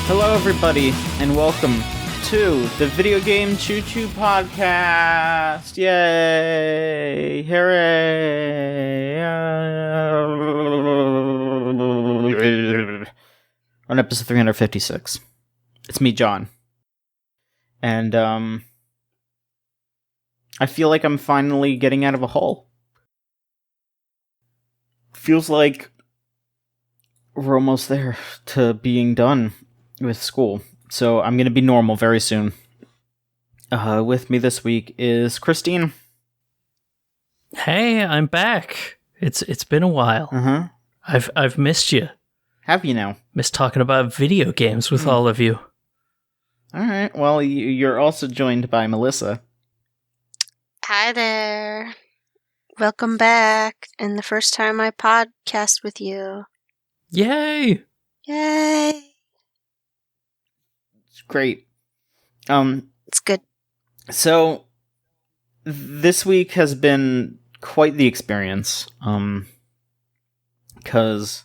Hello, everybody, and welcome to the Video Game Choo Choo Podcast. Yay! Hooray! On episode 356. It's me, John. And, I feel like I'm finally getting out of a hole. Feels like we're almost there to being done with school. So I'm going to be normal very soon. With me this week is Christine. Hey, I'm back. It's been a while. Uh-huh. I've missed you. Have you now? Missed talking about video games with all of you. All right. Well, you're also joined by Melissa. Hi there. Welcome back, and the first time I podcast with you. Yay! Yay! It's great. It's good. So this week has been quite the experience. Because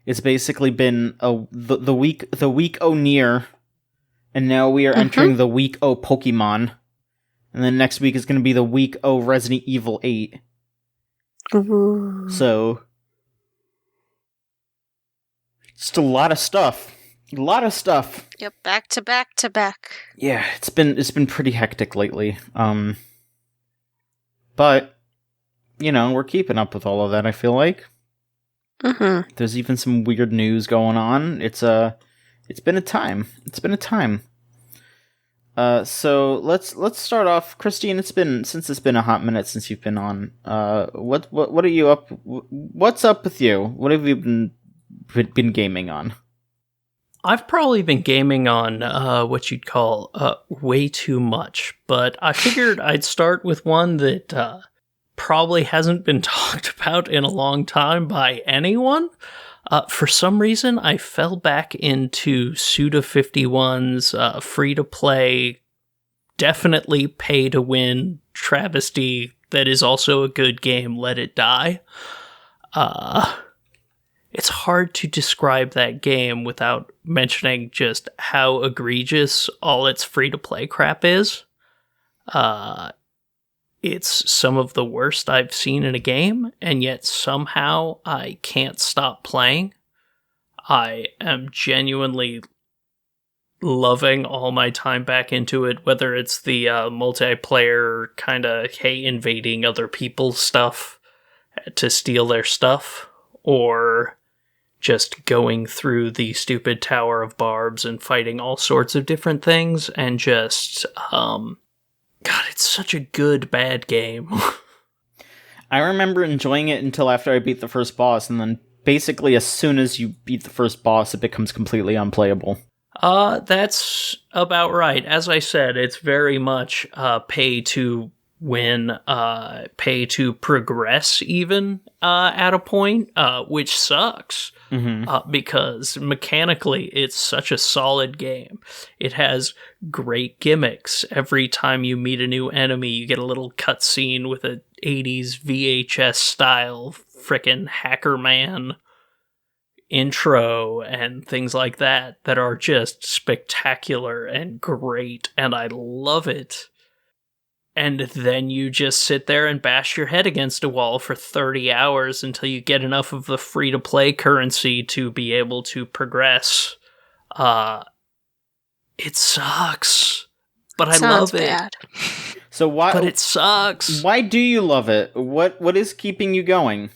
it's basically been the week o' near, and now we are entering the week o' Pokemon, and then next week is going to be the week o' Resident Evil 8. Ooh. So just a lot of stuff. A lot of stuff. Yep, back to back to back. Yeah, it's been pretty hectic lately. But you know, we're keeping up with all of that, I feel like. Mm-hmm. There's even some weird news going on. It's been a time. It's been a time. So let's start off, Christine. It's been a hot minute since you've been on. What are you up? What's up with you? What have you been gaming on? I've probably been gaming on what you'd call way too much, but I figured I'd start with one that probably hasn't been talked about in a long time by anyone. For some reason, I fell back into Suda51's free-to-play, definitely pay-to-win travesty that is also a good game, Let It Die. It's hard to describe that game without mentioning just how egregious all its free-to-play crap is. It's some of the worst I've seen in a game, and yet somehow I can't stop playing. I am genuinely loving all my time back into it, whether it's the multiplayer kind of, hey, invading other people's stuff to steal their stuff, or just going through the stupid Tower of Barbs and fighting all sorts of different things, and just, God, it's such a good, bad game. I remember enjoying it until after I beat the first boss, and then basically as soon as you beat the first boss, it becomes completely unplayable. That's about right. As I said, it's very much pay to win, pay to progress even at a point, which sucks. Because mechanically it's such a solid game. It has great gimmicks. Every time you meet a new enemy, you get a little cutscene with a 80s VHS style frickin' Hacker Man intro and things like that are just spectacular and great, and I love it. And then you just sit there and bash your head against a wall for 30 hours until you get enough of the free-to-play currency to be able to progress. It sucks, but I love it. Bad. So why? But it sucks. Why do you love it? What is keeping you going?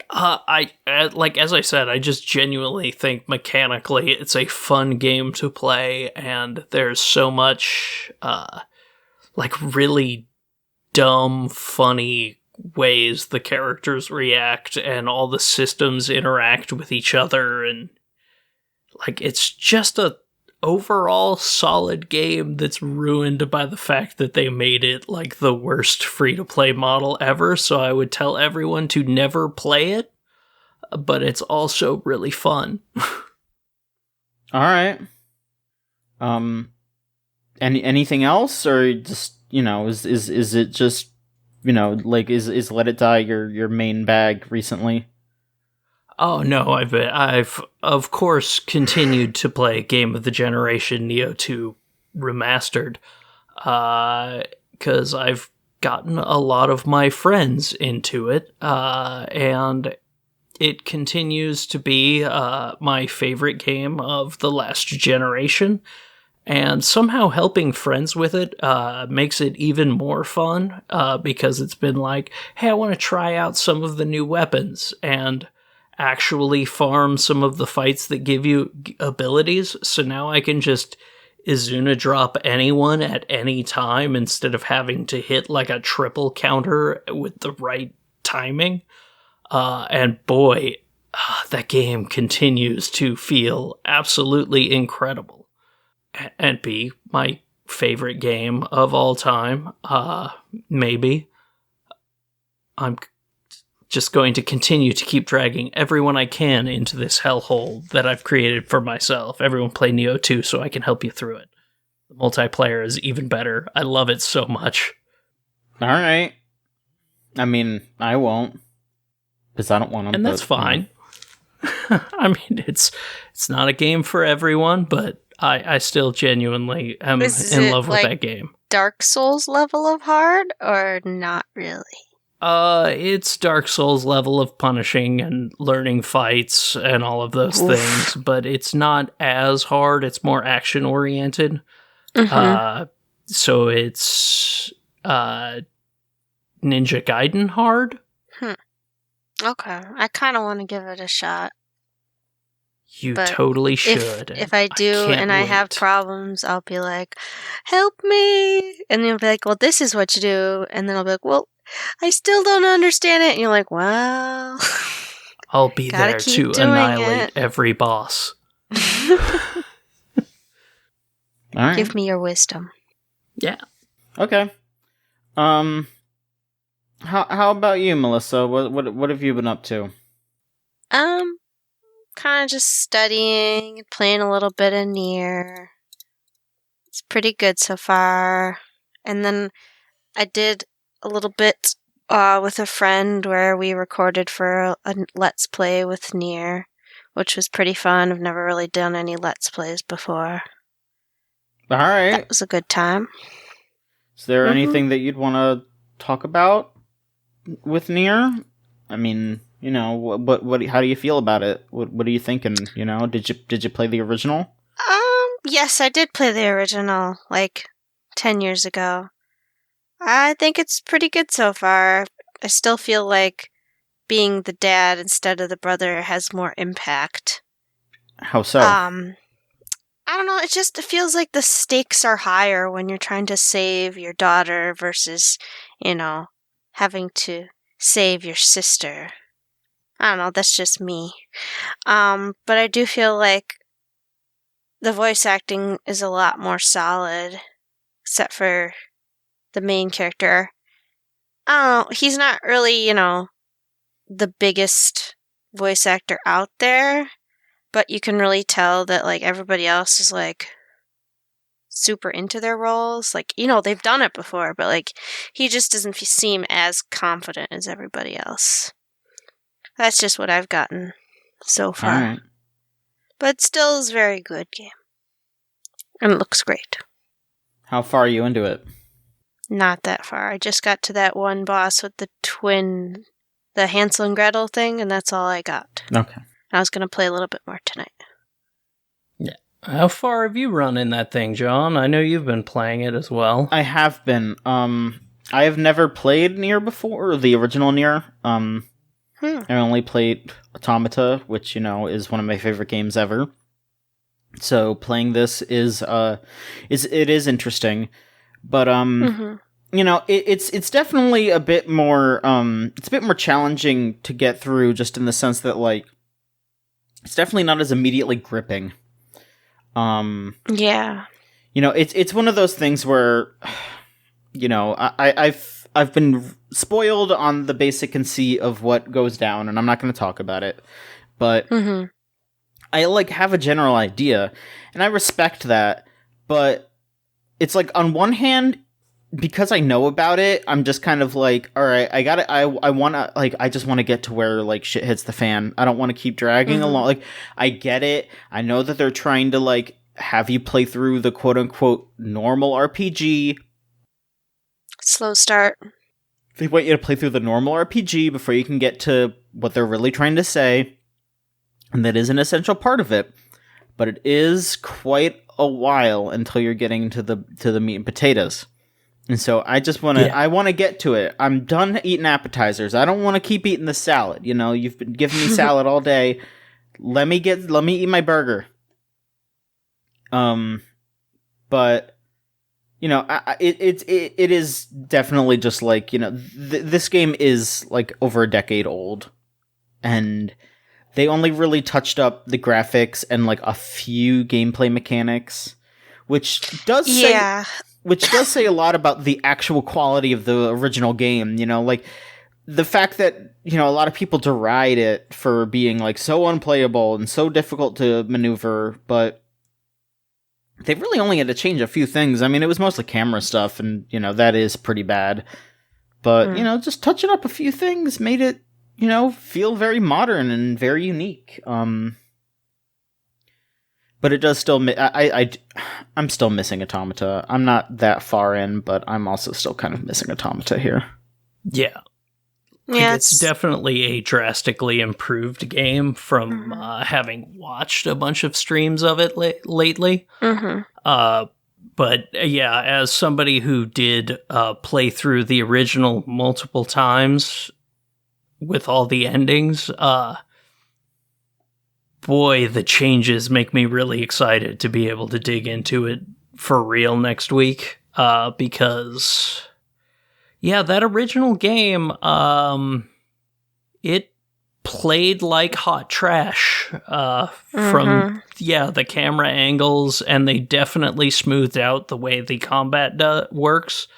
I like, as I said, I just genuinely think mechanically it's a fun game to play, and there's so much like really dumb, funny ways the characters react and all the systems interact with each other, and like it's just a overall solid game that's ruined by the fact that they made it like the worst free-to-play model ever. So I would tell everyone to never play it, but it's also really fun. All right. Anything else, or just, you know, is it just, you know, like is Let It Die your main bag recently? Oh no, I've of course continued to play Game of the Generation Neo 2 Remastered, because I've gotten a lot of my friends into it, and it continues to be my favorite game of the last generation. And somehow helping friends with it makes it even more fun, because it's been like, hey, I want to try out some of the new weapons and actually farm some of the fights that give you abilities. So now I can just Izuna drop anyone at any time instead of having to hit like a triple counter with the right timing. And boy, that game continues to feel absolutely incredible. And be my favorite game of all time. Maybe. I'm just going to continue to keep dragging everyone I can into this hellhole that I've created for myself. Everyone play Neo 2 so I can help you through it. The multiplayer is even better. I love it so much. Alright. I mean, I won't. Because I don't want to. And that's fine. I mean, it's not a game for everyone, but I still genuinely am in love with that game. Dark Souls level of hard, or not really? It's Dark Souls level of punishing and learning fights and all of those things, but it's not as hard. It's more action oriented. Mm-hmm. So it's Ninja Gaiden hard. Okay, I kind of want to give it a shot. You totally should. If I do and I have problems, I'll be like, help me! And you'll be like, well, this is what you do. And then I'll be like, well, I still don't understand it. And you're like, well... I'll be there to annihilate every boss. All right. Give me your wisdom. Yeah. Okay. How about you, Melissa? What have you been up to? Kind of just studying, playing a little bit of Nier. It's pretty good so far. And then I did a little bit with a friend where we recorded for a Let's Play with Nier, which was pretty fun. I've never really done any Let's Plays before. All right. That was a good time. Is there anything that you'd want to talk about with Nier? I mean, you know, what? How do you feel about it? What are you thinking? You know, did you play the original? Yes, I did play the original, like 10 years ago. I think it's pretty good so far. I still feel like being the dad instead of the brother has more impact. How so? I don't know, it feels like the stakes are higher when you're trying to save your daughter versus, you know, having to save your sister. I don't know, that's just me. But I do feel like the voice acting is a lot more solid, except for the main character. I don't know, he's not really, you know, the biggest voice actor out there, but you can really tell that, like, everybody else is, like, super into their roles. Like, you know, they've done it before, but, like, he just doesn't seem as confident as everybody else. That's just what I've gotten so far. All right. But still is a very good game. And it looks great. How far are you into it? Not that far. I just got to that one boss with the Hansel and Gretel thing, and that's all I got. Okay. I was going to play a little bit more tonight. Yeah. How far have you run in that thing, John? I know you've been playing it as well. I have been. I have never played Nier before, the original Nier. I only played Automata, which, you know, is one of my favorite games ever. So playing this is interesting, but you know, it's definitely a bit more it's a bit more challenging to get through, just in the sense that, like, it's definitely not as immediately gripping. Yeah. You know, it's one of those things where, you know, I've been spoiled on the basic conceit of what goes down, and I'm not going to talk about it, but I, like, have a general idea, and I respect that, but it's like, on one hand, because I know about it, I'm just kind of like, all right, I got it. I want to, like, I just want to get to where, like, shit hits the fan. I don't want to keep dragging along. Like, I get it. I know that they're trying to, like, have you play through the quote-unquote normal RPG. Slow start. They want you to play through the normal RPG before you can get to what they're really trying to say. And that is an essential part of it. But it is quite a while until you're getting to the meat and potatoes. And so I just want to, I want to get to it. I'm done eating appetizers. I don't want to keep eating the salad. You know, you've been giving me salad all day. Let me eat my burger. But, you know, it is definitely just like, you know, this game is like over a decade old, and they only really touched up the graphics and like a few gameplay mechanics, which does say a lot about the actual quality of the original game. You know, like the fact that, you know, a lot of people deride it for being like so unplayable and so difficult to maneuver, but they really only had to change a few things. I mean, it was mostly camera stuff, and, you know, that is pretty bad. But, you know, just touching up a few things made it, you know, feel very modern and very unique. But it does still... I'm still missing Automata. I'm not that far in, but I'm also still kind of missing Automata here. Yeah. Yeah, it's definitely a drastically improved game from having watched a bunch of streams of it lately. But yeah, as somebody who did play through the original multiple times with all the endings, boy, the changes make me really excited to be able to dig into it for real next week. Because... yeah, that original game, it played like hot trash from the camera angles, and they definitely smoothed out the way the combat works.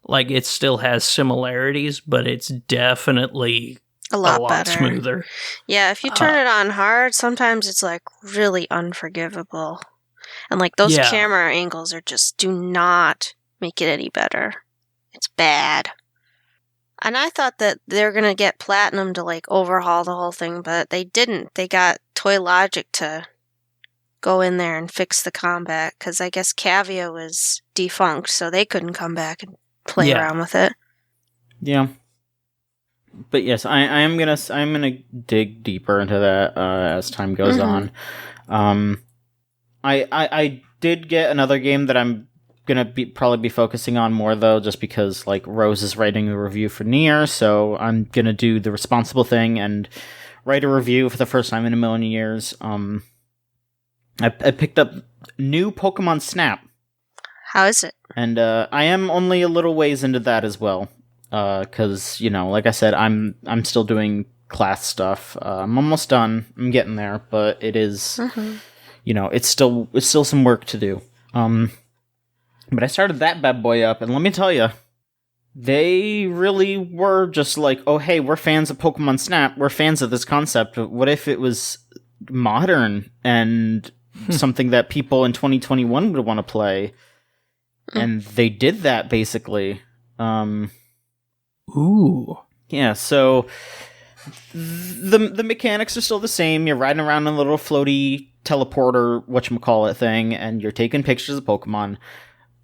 Like, it still has similarities, but it's definitely a lot better. Smoother. Yeah, if you turn it on hard, sometimes it's like really unforgivable. And like those camera angles do not make it any better. It's bad. And I thought that they were going to get Platinum to, like, overhaul the whole thing, but they didn't. They got Toy Logic to go in there and fix the combat, because I guess Cavia was defunct, so they couldn't come back and play around with it. Yeah. But yes, I'm gonna dig deeper into that as time goes on. I did get another game that I'm gonna probably be focusing on more, though, just because, like, Rose is writing a review for Nier, so I'm gonna do the responsible thing and write a review for the first time in a million years. I picked up new Pokemon Snap. How is it? And I am only a little ways into that as well, because, you know, like I said, I'm still doing class stuff. I'm almost done. I'm getting there, but it is, you know, it's still some work to do. But I started that bad boy up, and let me tell you, they really were just like, oh, hey, we're fans of Pokemon Snap. We're fans of this concept. What if it was modern and something that people in 2021 would want to play? And they did that, basically. Ooh. Yeah, so the mechanics are still the same. You're riding around in a little floaty teleporter, whatchamacallit thing, and you're taking pictures of Pokemon.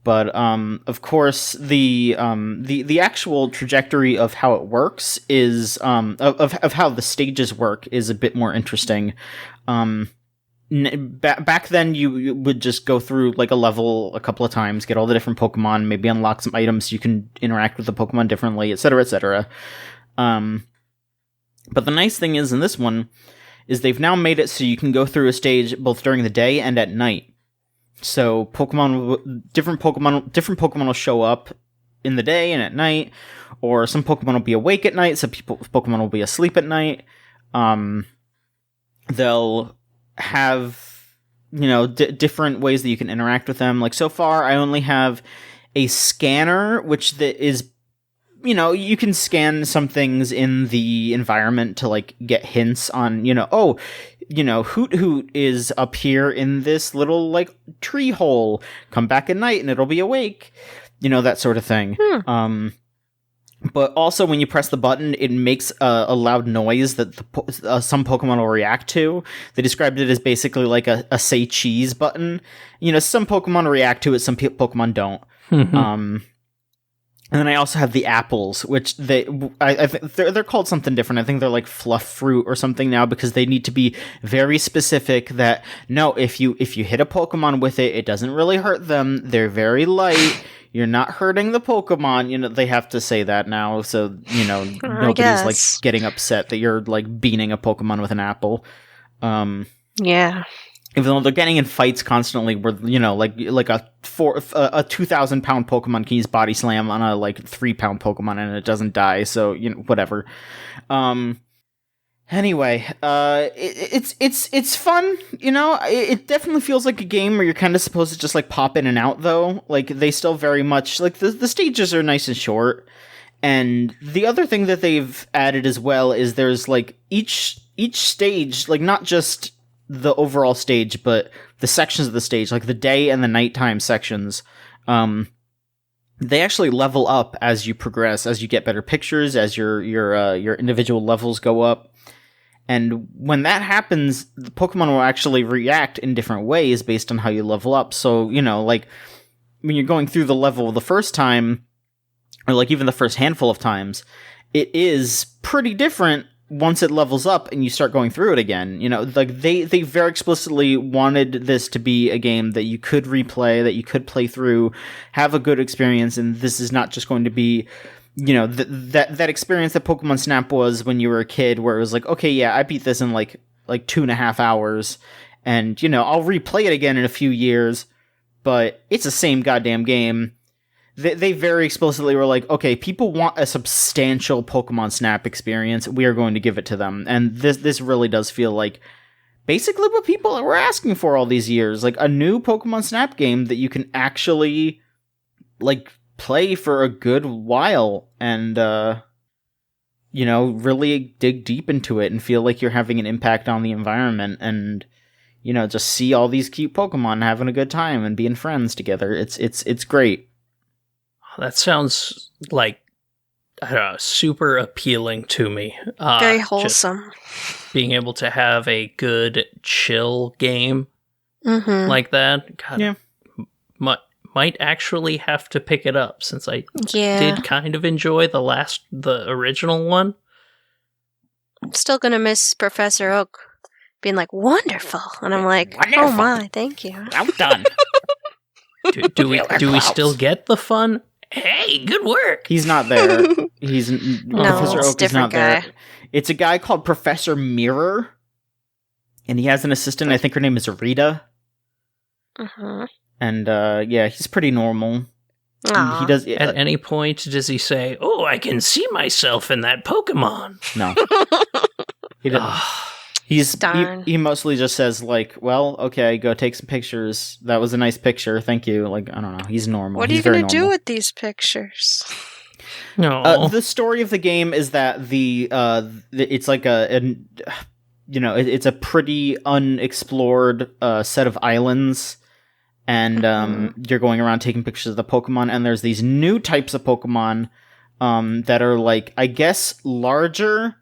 But, of course, the actual trajectory of how it works is, of how the stages work is a bit more interesting. Back then, you would just go through, like, a level a couple of times, get all the different Pokemon, maybe unlock some items so you can interact with the Pokemon differently, etc., etc. But the nice thing is, in this one, is they've now made it so you can go through a stage both during the day and at night. So different Pokemon will show up in the day and at night, or some Pokemon will be awake at night, some Pokemon will be asleep at night. They'll have, you know, different ways that you can interact with them. Like, so far, I only have a scanner, which is, you know, you can scan some things in the environment to, like, get hints on, you know, oh, you know, Hoot Hoot is up here in this little, like, tree hole. Come back at night and it'll be awake. that sort of thing. But also, when you press the button, it makes a loud noise that some Pokemon will react to. They described it as basically like a say cheese button. Some Pokemon react to it, some Pokemon don't. And then I also have the apples, which I think they're called something different. I think they're like fluff fruit or something now, because they need to be very specific that, no, if you hit a Pokemon with it, it doesn't really hurt them. They're very light. You're not hurting the Pokemon. They have to say that now, so, nobody's, like, getting upset that you're, like, beating a Pokemon with an apple. Yeah. Even though they're getting in fights constantly where, like a 2,000-pound Pokemon can use Body Slam on a, like, 3-pound Pokemon and it doesn't die, so, whatever. Anyway, it's fun, it definitely feels like a game where you're kind of supposed to just, like, pop in and out, though. Like, they still very much, like, the stages are nice and short, and the other thing that they've added as well is there's, like, each stage, like, not just the overall stage, but the sections of the stage, like the day and the nighttime sections, they actually level up as you progress, as you get better pictures, as your individual levels go up. And when that happens, the Pokemon will actually react in different ways based on how you level up. So, like, when you're going through the level the first time, or, like, even the first handful of times, it is pretty different once it levels up and you start going through it again. Like, they very explicitly wanted this to be a game that you could replay, that you could play through, have a good experience, and this is not just going to be... that experience that Pokemon Snap was when you were a kid, where it was like, okay, yeah, I beat this in like 2.5 hours, and I'll replay it again in a few years, but it's the same goddamn game. They very explicitly were like, okay, people want a substantial Pokemon Snap experience, we are going to give it to them, and this really does feel like basically what people were asking for all these years, like a new Pokemon Snap game that you can actually, like, play for a good while and, really dig deep into it and feel like you're having an impact on the environment and, just see all these cute Pokemon having a good time and being friends together. It's great. That sounds like, I don't know, super appealing to me. Very wholesome. Being able to have a good, chill game like that. God, yeah. Might actually have to pick it up, since I did kind of enjoy the original one. I'm still gonna miss Professor Oak being like, wonderful, and I'm like, wonderful. Oh my, thank you. Well done. do we still get the fun? Hey, good work. He's not there. Professor Oak is not guy. there. It's a guy called Professor Mirror, and he has an assistant. I think her name is Rita. And, he's pretty normal. He does. At any point, does he say, "Oh, I can see myself in that Pokemon"? No. He doesn't. He mostly just says, like, well, okay, go take some pictures. That was a nice picture. Thank you. Like, I don't know. He's normal. What are you going to do with these pictures? No. The story of the game is that it's like it's a pretty unexplored set of islands. And you're going around taking pictures of the Pokemon, and there's these new types of Pokemon that are, like, I guess, larger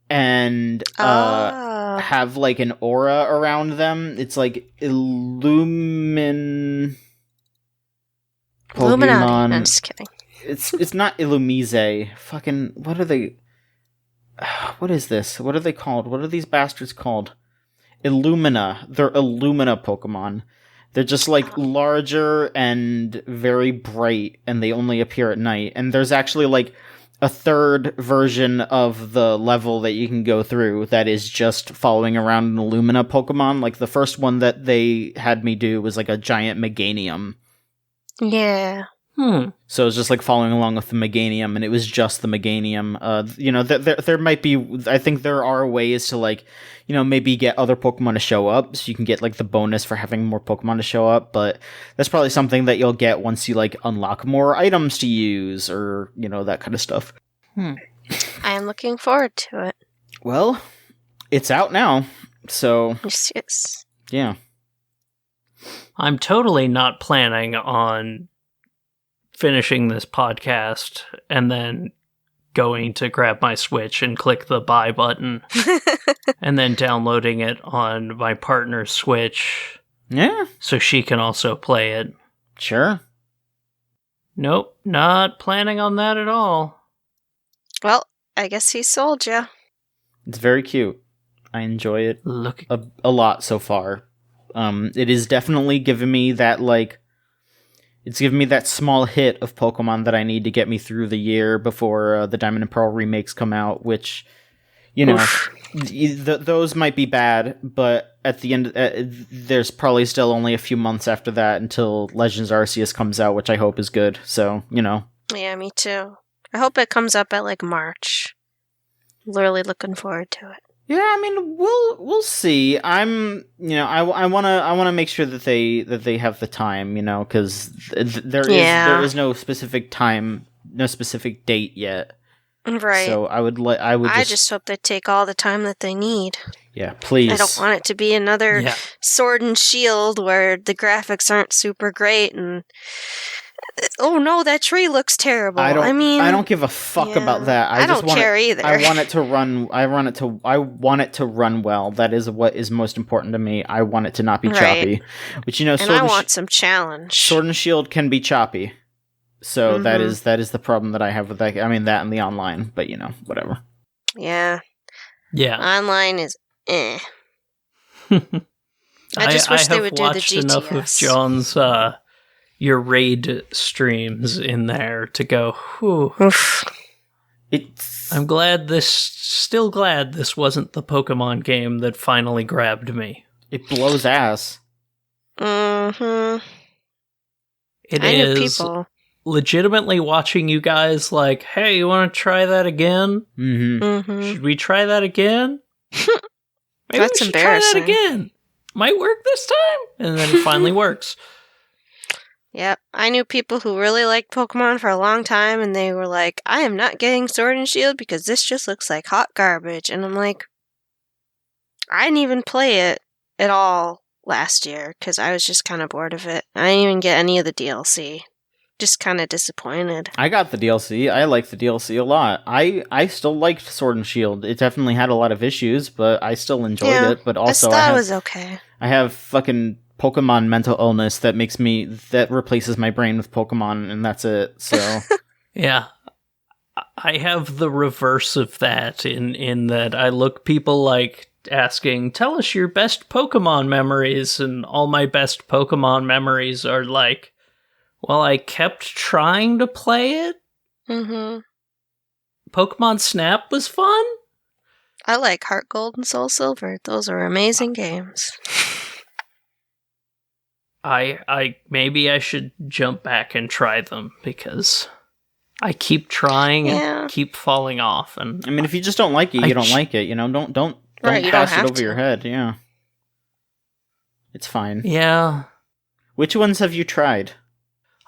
and have, like, an aura around them. It's like Illuminati. Pokemon. I'm just kidding. It's not Illumise. Fucking, what are they? What is this? What are they called? What are these bastards called? Illumina. They're Illumina Pokemon. They're just, like, larger and very bright, and they only appear at night. And there's actually, like, a third version of the level that you can go through that is just following around an Illumina Pokemon. Like, the first one that they had me do was, like, a giant Meganium. Yeah. So it's just, like, following along with the Meganium, and it was just the Meganium. There might be... I think there are ways to, like, maybe get other Pokemon to show up, so you can get, like, the bonus for having more Pokemon to show up, but that's probably something that you'll get once you, like, unlock more items to use, or, that kind of stuff. I am looking forward to it. Well, it's out now, so... Yes. Yeah. I'm totally not planning on finishing this podcast and then going to grab my Switch and click the buy button and then downloading it on my partner's Switch. Yeah. So she can also play it. Sure. Nope, not planning on that at all. Well, I guess he sold you. It's very cute. I enjoy it Look, a lot so far. It is definitely giving me that, like, it's giving me that small hit of Pokemon that I need to get me through the year before the Diamond and Pearl remakes come out, which, you know, those might be bad, but at the end, there's probably still only a few months after that until Legends Arceus comes out, which I hope is good, so, you know. Yeah, me too. I hope it comes up at, like, March. Literally looking forward to it. Yeah, I mean, we'll see. I wanna make sure that they have the time, you know, because there is no specific time, no specific date yet. Right. So I just hope they take all the time that they need. Yeah, please. I don't want it to be another Sword and Shield where the graphics aren't super great and oh no, that tree looks terrible. I don't give a fuck about that. I don't care either. I want it to run. I want it to run well. That is what is most important to me. I want it to not be choppy. Which, you know, and I want some challenge. Sword and Shield can be choppy. So that is the problem that I have with that. I mean, that and the online, but you know, whatever. Yeah. Yeah. Online is I just wish they would do the GTS. Enough of John's your raid streams in there to go, whew. I'm still glad this wasn't the Pokemon game that finally grabbed me. It blows ass. Mm-hmm. It is legitimately watching you guys like, hey, you want to try that again? Mm-hmm. Should we try that again? Maybe That's we should embarrassing. try that again. Might work this time. And then it finally works. Yep, I knew people who really liked Pokemon for a long time, and they were like, I am not getting Sword and Shield because this just looks like hot garbage. And I'm like, I didn't even play it at all last year because I was just kind of bored of it. I didn't even get any of the DLC. Just kind of disappointed. I got the DLC. I liked the DLC a lot. I still liked Sword and Shield. It definitely had a lot of issues, but I still enjoyed it. But also, I thought it was okay. I have fucking Pokemon mental illness that replaces my brain with Pokemon, and that's it. So yeah, I have the reverse of that in that I look people like asking, tell us your best Pokemon memories, and all my best Pokemon memories are like, well, I kept trying to play it. Mm-hmm. Pokemon Snap was fun. I like Heart Gold and Soul Silver. Those are amazing games. I maybe I should jump back and try them because I keep trying and keep falling off. And I mean, if you just don't like it, you don't like it. You know, don't pass it over your head. Yeah, it's fine. Yeah. Which ones have you tried?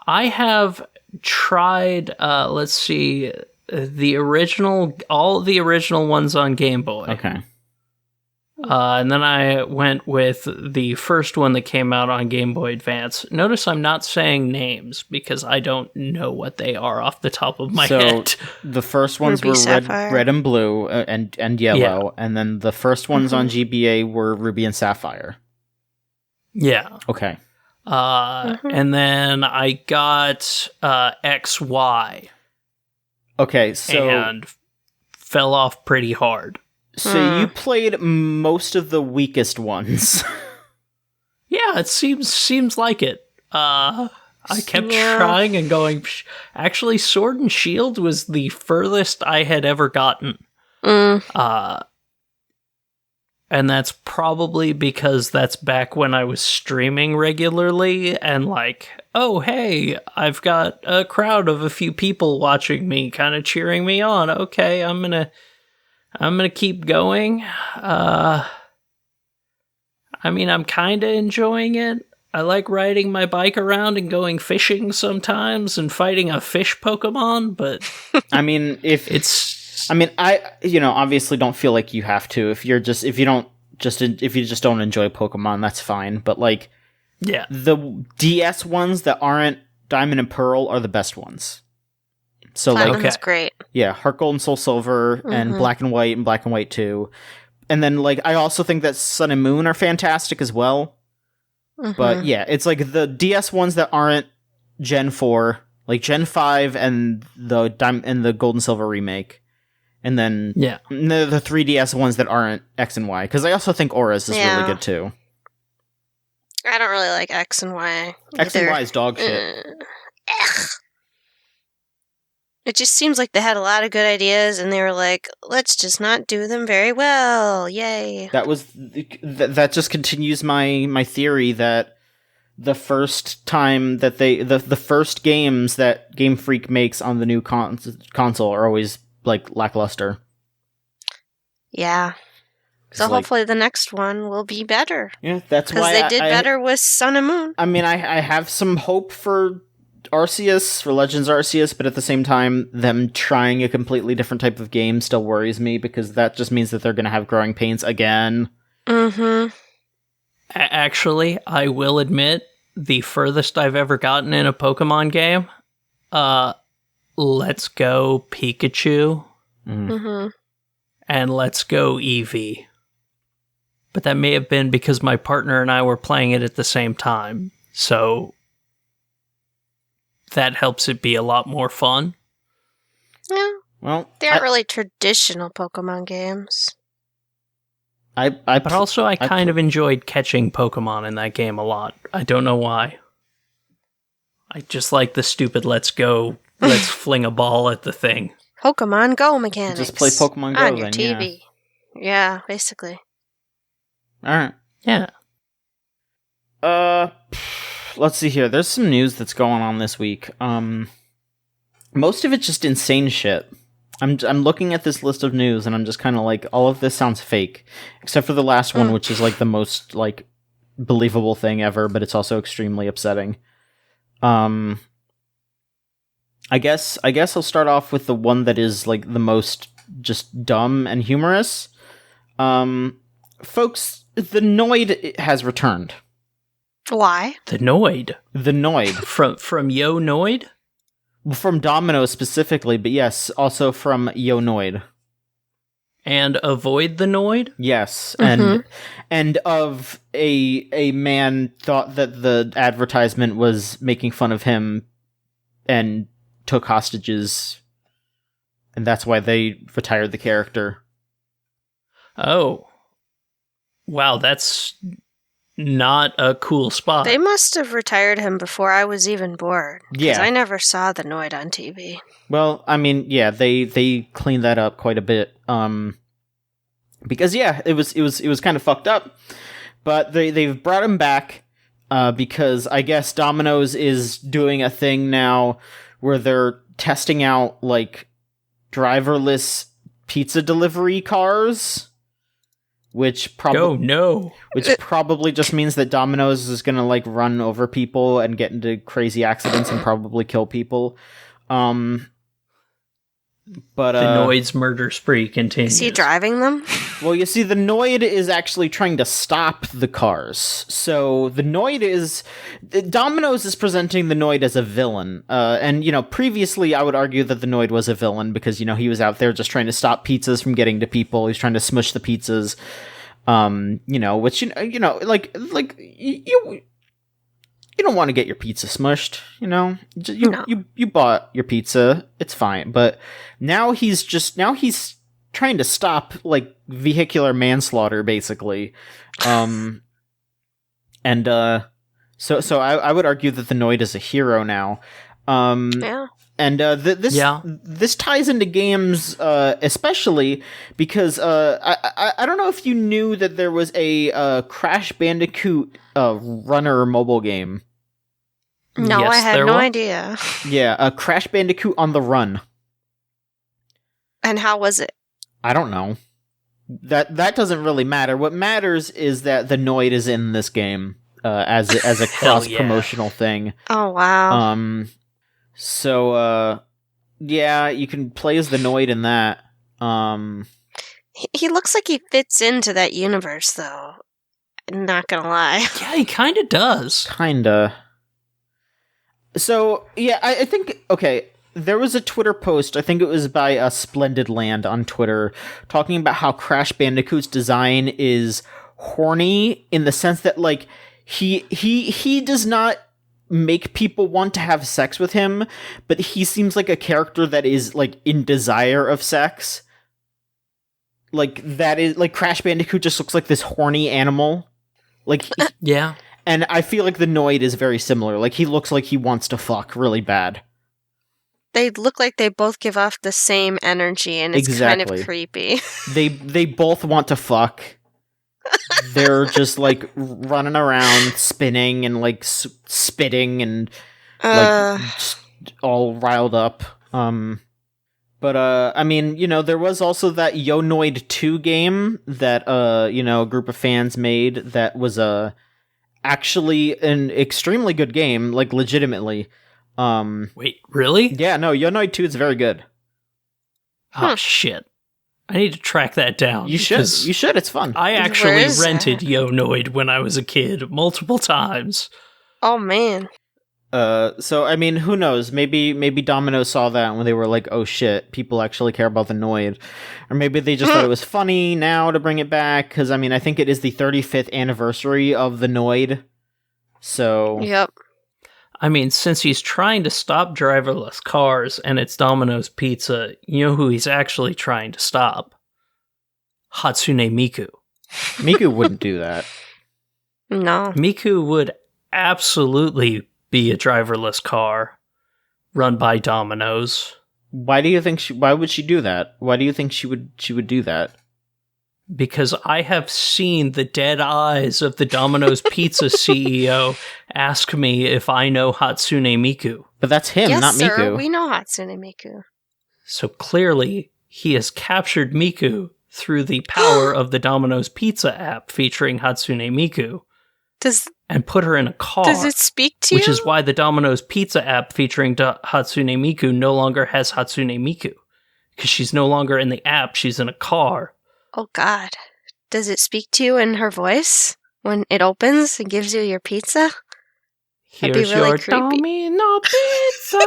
I have tried. Let's see, all the original ones on Game Boy. Okay. And then I went with the first one that came out on Game Boy Advance. Notice I'm not saying names because I don't know what they are off the top of my head. The first ones were red and blue and yellow, and then the first ones on GBA were Ruby and Sapphire. Yeah. Okay. And then I got XY. Okay, so and fell off pretty hard. So you played most of the weakest ones. Yeah, it seems like it. I kept trying and going. Actually, Sword and Shield was the furthest I had ever gotten. And that's probably because that's back when I was streaming regularly and like, oh, hey, I've got a crowd of a few people watching me, kind of cheering me on. Okay, I'm gonna keep going. I mean, I'm kind of enjoying it. I like riding my bike around and going fishing sometimes and fighting a fish Pokemon, but I mean, I obviously don't feel like you have to. If you just don't enjoy Pokemon, that's fine. But like, yeah, the DS ones that aren't Diamond and Pearl are the best ones. So Platinum's great. Yeah, Heart Gold and Soul Silver, and Black and White 2. And then, like, I also think that Sun and Moon are fantastic as well. But yeah, it's like the DS ones that aren't Gen 4, like Gen 5 and the Gold and Silver remake. And then the 3DS ones that aren't X and Y. Because I also think Auras is really good too. I don't really like X and Y. X and Y is dog shit. It just seems like they had a lot of good ideas, and they were like, let's just not do them very well. Yay. That just continues my theory that the first time that the first games that Game Freak makes on the new console are always, like, lackluster. Yeah. So hopefully the next one will be better. Yeah, that's why because they did better with Sun and Moon. I mean, I have some hope for Arceus, for Legends Arceus, but at the same time, them trying a completely different type of game still worries me, because that just means that they're going to have growing pains again. Actually, I will admit, the furthest I've ever gotten in a Pokemon game, Let's Go Pikachu, and Let's Go Eevee. But that may have been because my partner and I were playing it at the same time, so that helps it be a lot more fun. Yeah. Well, they aren't really traditional Pokemon games. But also, I kind of enjoyed catching Pokemon in that game a lot. I don't know why. I just like the stupid let's fling a ball at the thing. Pokemon Go mechanics. Just play Pokemon Go on your TV. Yeah, basically. Alright. Yeah. Let's see here. There's some news that's going on this week. Most of it's just insane shit. I'm looking at this list of news, and I'm just kind of like, all of this sounds fake, except for the last one, which is like the most like believable thing ever, but it's also extremely upsetting. I guess I'll start off with the one that is like the most just dumb and humorous. Folks, the Noid has returned. Why? The Noid. The Noid. From Yo Noid? From Domino's specifically, but yes, also from Yo Noid. And Avoid the Noid? Yes, and of a man thought that the advertisement was making fun of him and took hostages, and that's why they retired the character. Oh. Wow, that's not a cool spot. They must have retired him before I was even born. Yeah. I never saw the Noid on TV. Well, I mean, yeah, they cleaned that up quite a bit. Because yeah, it was kind of fucked up. But they've brought him back because I guess Domino's is doing a thing now where they're testing out like driverless pizza delivery cars. Which probably just means that Domino's is gonna like run over people and get into crazy accidents and probably kill people. But the Noid's murder spree continues. Is he driving them? Well, you see, the Noid is actually trying to stop the cars. So the Noid is... Domino's is presenting the Noid as a villain. And, you know, previously I would argue that the Noid was a villain because, you know, he was out there just trying to stop pizzas from getting to people. He's trying to smush the pizzas. You know, which, you know, like you don't want to get your pizza smushed, you know? You bought your pizza, it's fine. But now he's trying to stop, like, vehicular manslaughter, basically. So I would argue that the Noid is a hero now. Yeah. And this ties into games, especially because I don't know if you knew that there was a Crash Bandicoot runner mobile game. No, yes, I had no idea. Yeah, a Crash Bandicoot on the Run. And how was it? I don't know. That doesn't really matter. What matters is that the Noid is in this game as a cross promotional thing. Oh wow. So yeah, you can play as the Noid in that. He looks like he fits into that universe, though. I'm not gonna lie. Yeah, he kind of does. Kinda. So, yeah, I think, okay, there was a Twitter post, I think it was by Splendid Land on Twitter, talking about how Crash Bandicoot's design is horny in the sense that, like, he does not make people want to have sex with him, but he seems like a character that is, like, in desire of sex. Like, that is, like, Crash Bandicoot just looks like this horny animal. Like, Yeah. and I feel like the Noid is very similar. Like, he looks like he wants to fuck really bad. They look like they both give off the same energy, and it's kind Exactly. of creepy. They both want to fuck. They're just, like, running around, spinning, and, like, spitting, and, like, just all riled up. But, I mean, you know, there was also that Yo Noid 2 game that, you know, a group of fans made that was, actually an extremely good game, like, legitimately. Wait, really? Yeah, no, Yo Noid 2 is very good. Oh, shit. I need to track that down. You should. because You should. It's fun. I Where actually is rented that? Yo Noid when I was a kid multiple times. Oh man. So I mean, who knows? Maybe Domino saw that when they were like, "Oh shit, people actually care about the Noid," or maybe they just thought it was funny now to bring it back. Because I mean, I think it is the 35th anniversary of the Noid. So Yep. I mean, since he's trying to stop driverless cars and it's Domino's Pizza, you know who he's actually trying to stop? Hatsune Miku. Miku wouldn't do that. No. Miku would absolutely be a driverless car run by Domino's. Why do you think why would she do that? Why do you think she would do that? Because I have seen the dead eyes of the Domino's Pizza CEO ask me if I know Hatsune Miku. But that's him, Yes, not sir. Miku. We know Hatsune Miku. So clearly, he has captured Miku through the power of the Domino's Pizza app featuring Hatsune Miku Does and put her in a car. Does it speak to which you? is why the Domino's Pizza app featuring Hatsune Miku no longer has Hatsune Miku. Because she's no longer in the app, she's in a car. Oh God. Does it speak to you in her voice when it opens and gives you your pizza? That'd be Here's really your creepy. Domino Pizza.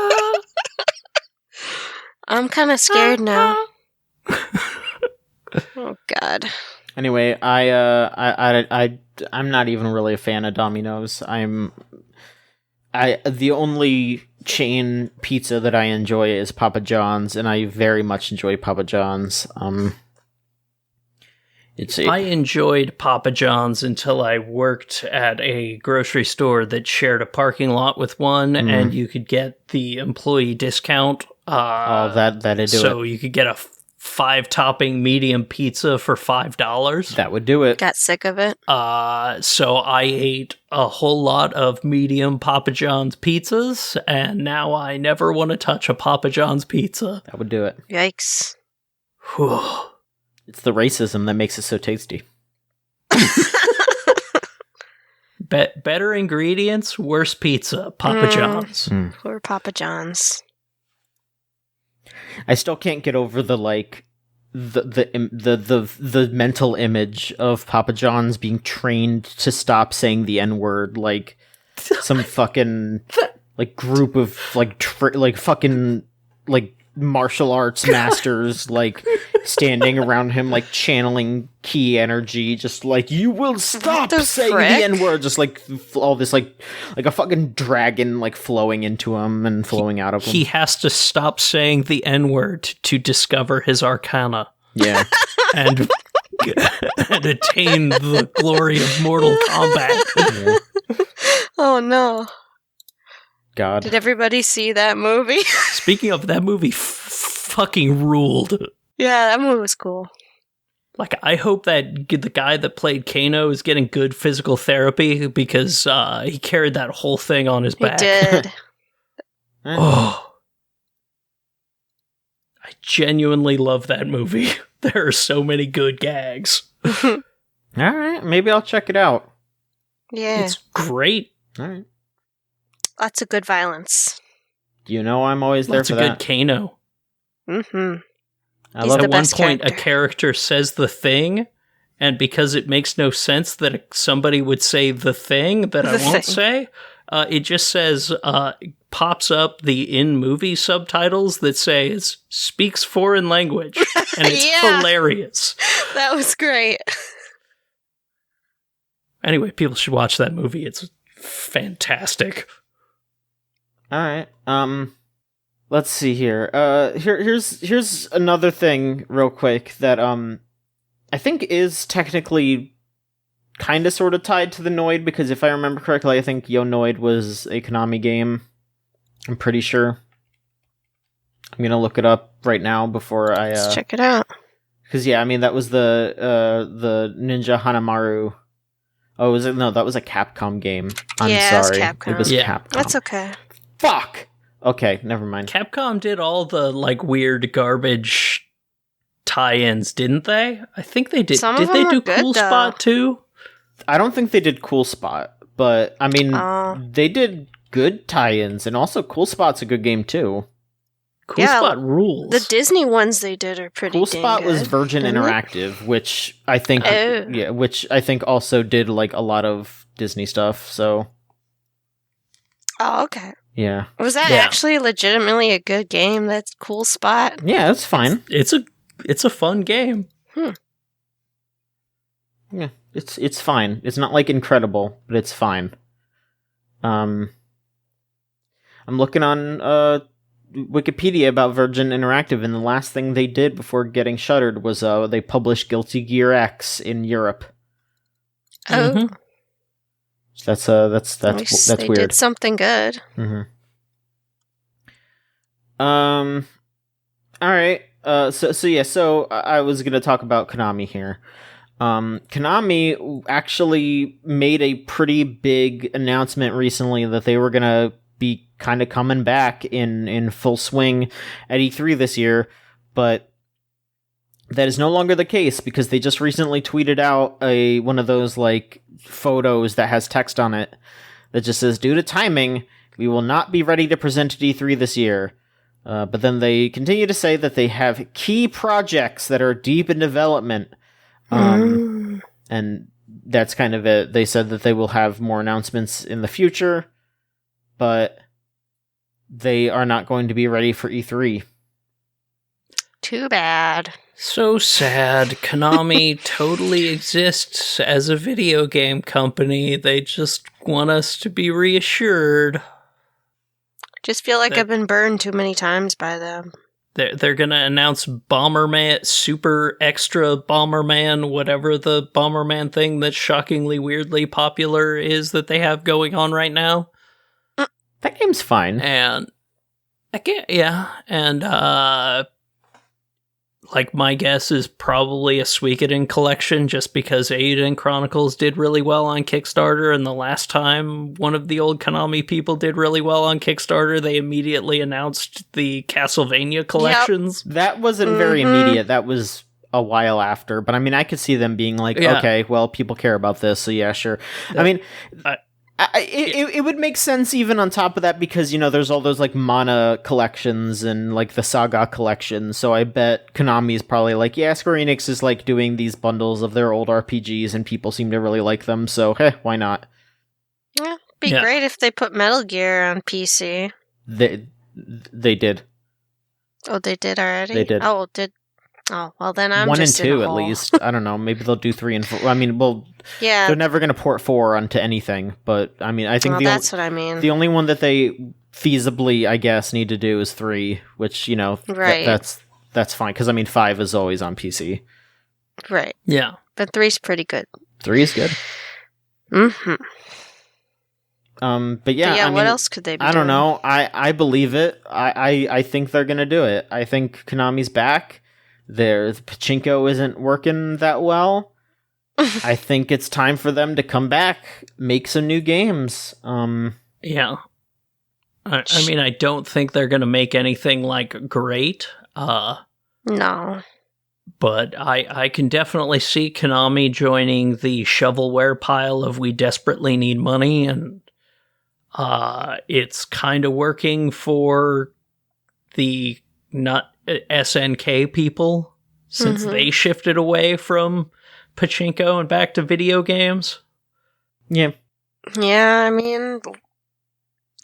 I'm kind of scared now. Oh God. Anyway, I'm not even really a fan of Domino's. The only chain pizza that I enjoy is Papa John's, and I very much enjoy Papa John's. I enjoyed Papa John's until I worked at a grocery store that shared a parking lot with one, and you could get the employee discount. That'd do so it. you could get a 5-topping medium pizza for $5. That would do it. Got sick of it. So I ate a whole lot of medium Papa John's pizzas, and now I never want to touch a Papa John's pizza. That would do it. Yikes. Whew. It's the racism that makes it so tasty. Better ingredients, worse pizza. Papa John's. Poor Papa John's. I still can't get over the mental image of Papa John's being trained to stop saying the N-word, like some fucking like group of fucking like martial arts masters like standing around him like channeling key energy, just like, you will stop the saying frick? the N-word, just like all this like a fucking dragon like flowing into him and flowing out of him. He has to stop saying the N-word to discover his arcana Yeah. and attain the glory of Mortal Kombat. Yeah. Oh no. God. Did everybody see that movie? Speaking of, that movie fucking ruled. Yeah, that movie was cool. Like, I hope that the guy that played Kano is getting good physical therapy, because he carried that whole thing on his He back. did. Oh. I genuinely love that movie. There are so many good gags. All right, maybe I'll check it out. Yeah. It's great. All right. Lots of good violence. You know I'm always there Lots for of good that. Kano. Mm-hmm. I He's love the At one best point, character. a character says the thing, and because it makes no sense that somebody would say the thing that I The won't thing. say, it just says, pops up the in-movie subtitles that say it speaks foreign language, and it's hilarious. That was great. Anyway, people should watch that movie. It's fantastic. All right. Let's see here. Here's another thing real quick that I think is technically kind of sort of tied to the Noid, because if I remember correctly, I think Yo Noid was a Konami game. I'm pretty sure. I'm going to look it up right now before I Let's check it out. Cuz yeah, I mean that was the Ninja Hanamaru. Oh, that was a Capcom game. I'm sorry. Capcom. It was Capcom. That's okay. Fuck. Okay, never mind. Capcom did all the weird garbage tie-ins, didn't they? I think they did. Some did of they them do are good, Cool though. Spot too? I don't think they did Cool Spot, but I mean they did good tie-ins, and also Cool Spot's a good game too. Cool Spot rules. The Disney ones they did are pretty Cool dang Spot good. was Virgin Interactive, which I think which I think also did like a lot of Disney stuff, so Oh, okay. yeah. Was that actually legitimately a good game? That's Cool Spot? Yeah, that's fine. It's a fun game. Yeah, it's fine. It's not like incredible, but it's fine. I'm looking on Wikipedia about Virgin Interactive, and the last thing they did before getting shuttered was they published Guilty Gear X in Europe. Oh, Mhm. That's they weird. did something good. Mm-hmm. All right. So I was gonna talk about Konami here. Konami actually made a pretty big announcement recently that they were gonna be kind of coming back in full swing at E3 this year, but that is no longer the case because they just recently tweeted out one of those like photos that has text on it that just says, "Due to timing, we will not be ready to present at E3 this year." But then they continue to say that they have key projects that are deep in development. And that's kind of it. They said that they will have more announcements in the future, but they are not going to be ready for E3. Too bad. So sad. Konami totally exists as a video game company. They just want us to be reassured. Just feel like I've been burned too many times by them. They're gonna announce Bomberman, Super Extra Bomberman, whatever the Bomberman thing that's shockingly weirdly popular is that they have going on right now. That game's fine. And like my guess is probably a Suikoden collection, just because Eiyuden Chronicles did really well on Kickstarter, and the last time one of the old Konami people did really well on Kickstarter, they immediately announced the Castlevania collections. Yep. That wasn't very immediate. That was a while after, but I mean, I could see them being like, okay, well, people care about this, so yeah, sure. I mean, it would make sense even on top of that because, you know, there's all those like Mana collections and like the Saga collection, so I bet Konami's probably like, yeah, Square Enix is like doing these bundles of their old RPGs and people seem to really like them, so hey, why not? Yeah, be great if they put Metal Gear on PC. They did. Oh, they did already? They did. Oh, well then I'm 1 just and 2 in a at hole. least. I don't know. Maybe they'll do 3 and 4. I mean, well, yeah, they're never going to port 4 onto anything. But I mean, I think that's what I mean. The only one that they feasibly, I guess, need to do is 3, which, you know, right. That's fine. Because I mean, 5 is always on PC. Right. Yeah, but 3's pretty good. 3 is good. Mm-hmm. But yeah, I mean, what else could they be I don't doing? know. I believe it. I think they're gonna do it. I think Konami's back. The pachinko isn't working that well. I think it's time for them to come back, make some new games. Yeah. I mean, I don't think they're gonna make anything like great. No. But I can definitely see Konami joining the shovelware pile of we desperately need money, and it's kind of working for the not SNK people since they shifted away from pachinko and back to video games. Yeah. Yeah, I mean,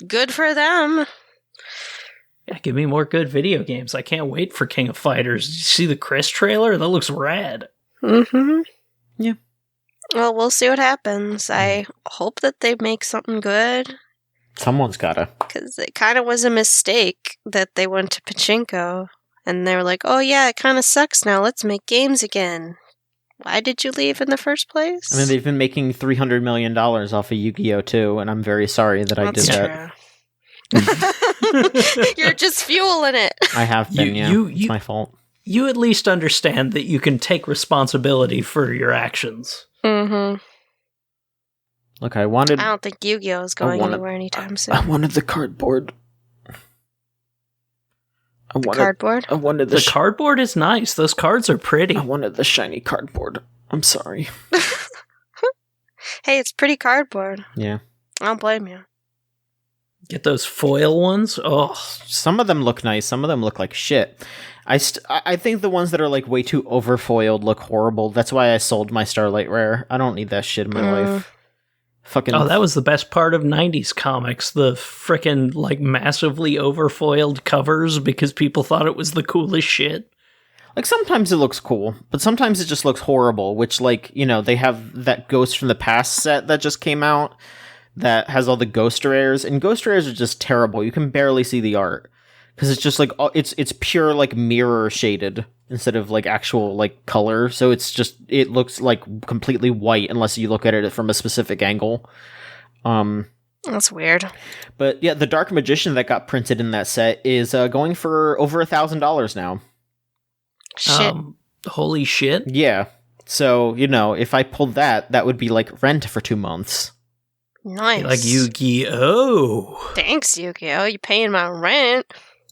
Good for them. Yeah, give me more good video games. I can't wait for King of Fighters. Did you see the Chris trailer? That looks rad. Mm-hmm. Yeah. Well, we'll see what happens. I hope that they make something good. Someone's gotta. Because it kind of was a mistake that they went to Pachinko. And they were like, oh yeah, it kind of sucks now. Let's make games again. Why did you leave in the first place? I mean, they've been making $300 million off of Yu-Gi-Oh! Too, and I'm very sorry that I did that. You're just fueling it. I have been, it's my fault. You at least understand that you can take responsibility for your actions. Mm-hmm. Look, I don't think Yu-Gi-Oh! Is going anywhere anytime soon. I wanted the cardboard. Cardboard? I wanted the cardboard is nice. Those cards are pretty. I wanted the shiny cardboard. I'm sorry. Hey, it's pretty cardboard. Yeah. I don't blame you. Get those foil ones. Oh, some of them look nice. Some of them look like shit. I think the ones that are like way too overfoiled look horrible. That's why I sold my Starlight Rare. I don't need that shit in my life. That was the best part of 90s comics. The frickin' like massively overfoiled covers because people thought it was the coolest shit. Like sometimes it looks cool, but sometimes it just looks horrible, which like, they have that Ghost from the Past set that just came out that has all the ghost rares, and ghost rares are just terrible. You can barely see the art because it's just like it's pure like mirror shaded instead of like actual like color. So it looks like completely white unless you look at it from a specific angle. That's weird. But yeah, the Dark Magician that got printed in that set is going for over $1,000 now. Shit. Holy shit. Yeah. So, if I pulled that would be like rent for 2 months. Nice. Like Yu-Gi-Oh! Thanks, Yu-Gi-Oh! You paying my rent.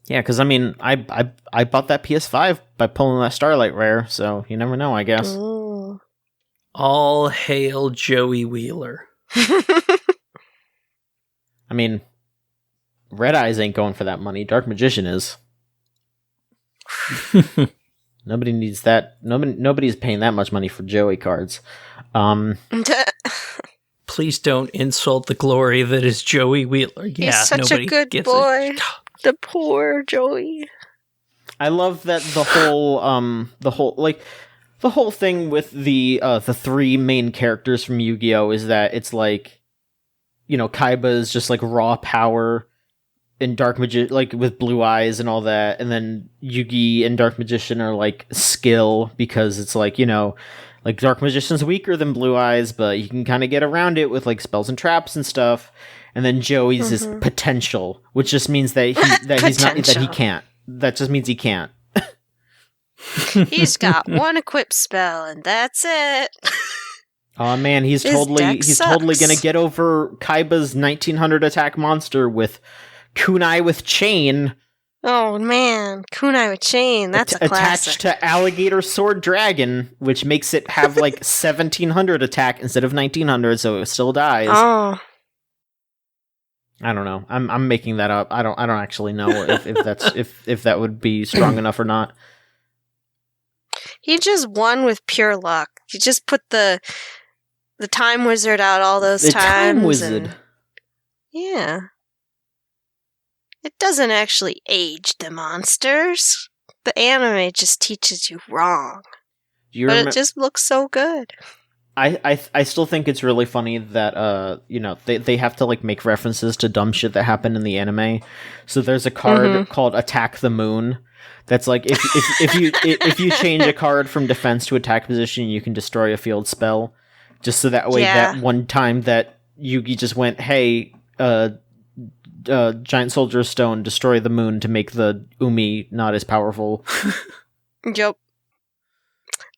Yeah, because I mean, I bought that PS5 by pulling that Starlight Rare, so you never know, I guess. Ooh. All hail Joey Wheeler. I mean, Red Eyes ain't going for that money. Dark Magician is. Nobody needs that. Nobody's paying that much money for Joey cards. Please don't insult the glory that is Joey Wheeler. Yeah, he's such a good boy. The poor Joey. I love that the whole thing with the three main characters from Yu-Gi-Oh! Is that it's like, Kaiba is just like raw power, and Dark Magician like with blue eyes and all that, and then Yugi and Dark Magician are like skill because it's like, like Dark Magician's weaker than Blue Eyes, but you can kind of get around it with like spells and traps and stuff. And then Joey's is potential, which just means that he can't. That just means he can't. He's got one equipped spell, and that's it. Oh man, he's totally gonna get over Kaiba's 1900 attack monster with Kunai with chain. Oh man, Kunai with chain, that's a classic. Attached to Alligator Sword Dragon, which makes it have like 1700 attack instead of 1900, so it still dies. Oh. I don't know. I'm making that up. I don't actually know if that would be strong enough or not. He just won with pure luck. He just put the Time Wizard out all those times. Time Wizard. Yeah. It doesn't actually age the monsters. The anime just teaches you wrong. It just looks so good. I still think it's really funny that they have to like make references to dumb shit that happened in the anime. So there's a card called Attack the Moon. That's like if you change a card from defense to attack position, you can destroy a field spell. Just so that way, that one time that Yugi just went, hey, Giant Soldier of Stone, destroy the moon to make the Umi not as powerful. Yep.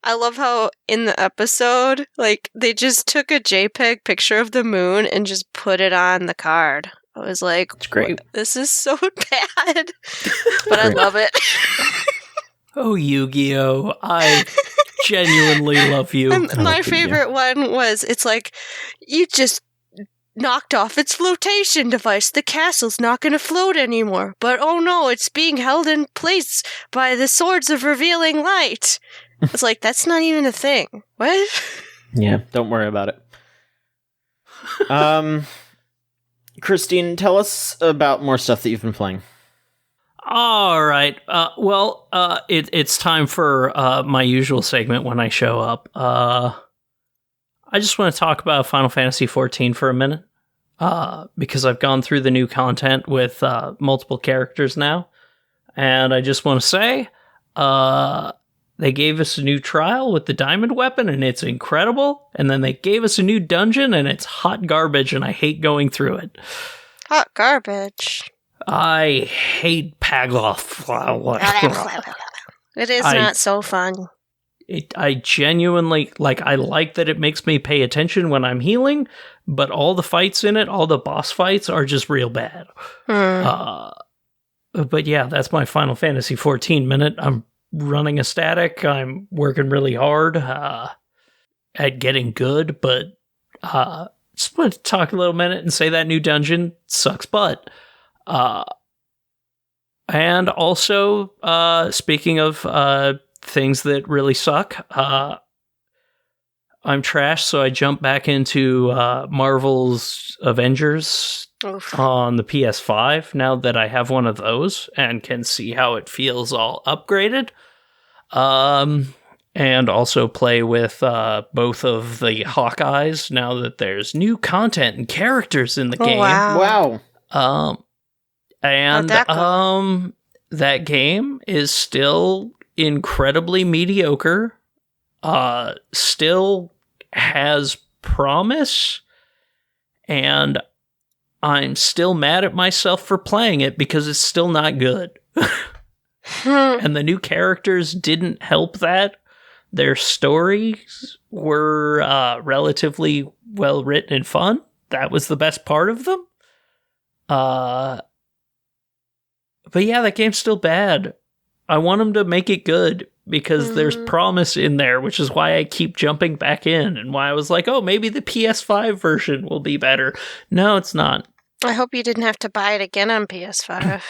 I love how in the episode, like, they just took a JPEG picture of the moon and just put it on the card. I was like, it's great. This is so bad. But I love it. Oh, Yu-Gi-Oh! I genuinely love you. And my favorite one was, it's like, you just knocked off its flotation device. The castle's not going to float anymore. But oh no, it's being held in place by the swords of revealing light. It's like, that's not even a thing. What? Yeah, don't worry about it. Christine, tell us about more stuff that you've been playing. All right. It's time for my usual segment when I show up. I just want to talk about Final Fantasy XIV for a minute, because I've gone through the new content with multiple characters now, and I just want to say, they gave us a new trial with the diamond weapon, and it's incredible, and then they gave us a new dungeon, and it's hot garbage, and I hate going through it. Hot garbage. I hate Pagloth. It is not so fun. I genuinely, I like that it makes me pay attention when I'm healing, but all the fights in it, all the boss fights are just real bad. But yeah, that's my Final Fantasy 14 minute. I'm running a static. I'm working really hard at getting good, but just want to talk a little minute and say that new dungeon sucks butt. And also, speaking of things that really suck, I'm trash, so I jumped back into Marvel's Avengers on the PS5 now that I have one of those and can see how it feels all upgraded. And also play with both of the Hawkeyes now that there's new content and characters in the game. Wow. And that game is still incredibly mediocre. Still has promise, and I'm still mad at myself for playing it because it's still not good. And the new characters didn't help that. Their stories were relatively well written and fun. That was the best part of them. But yeah, that game's still bad. I want them to make it good because there's promise in there, which is why I keep jumping back in and why I was like, oh, maybe the PS5 version will be better. No, it's not. I hope you didn't have to buy it again on PS5.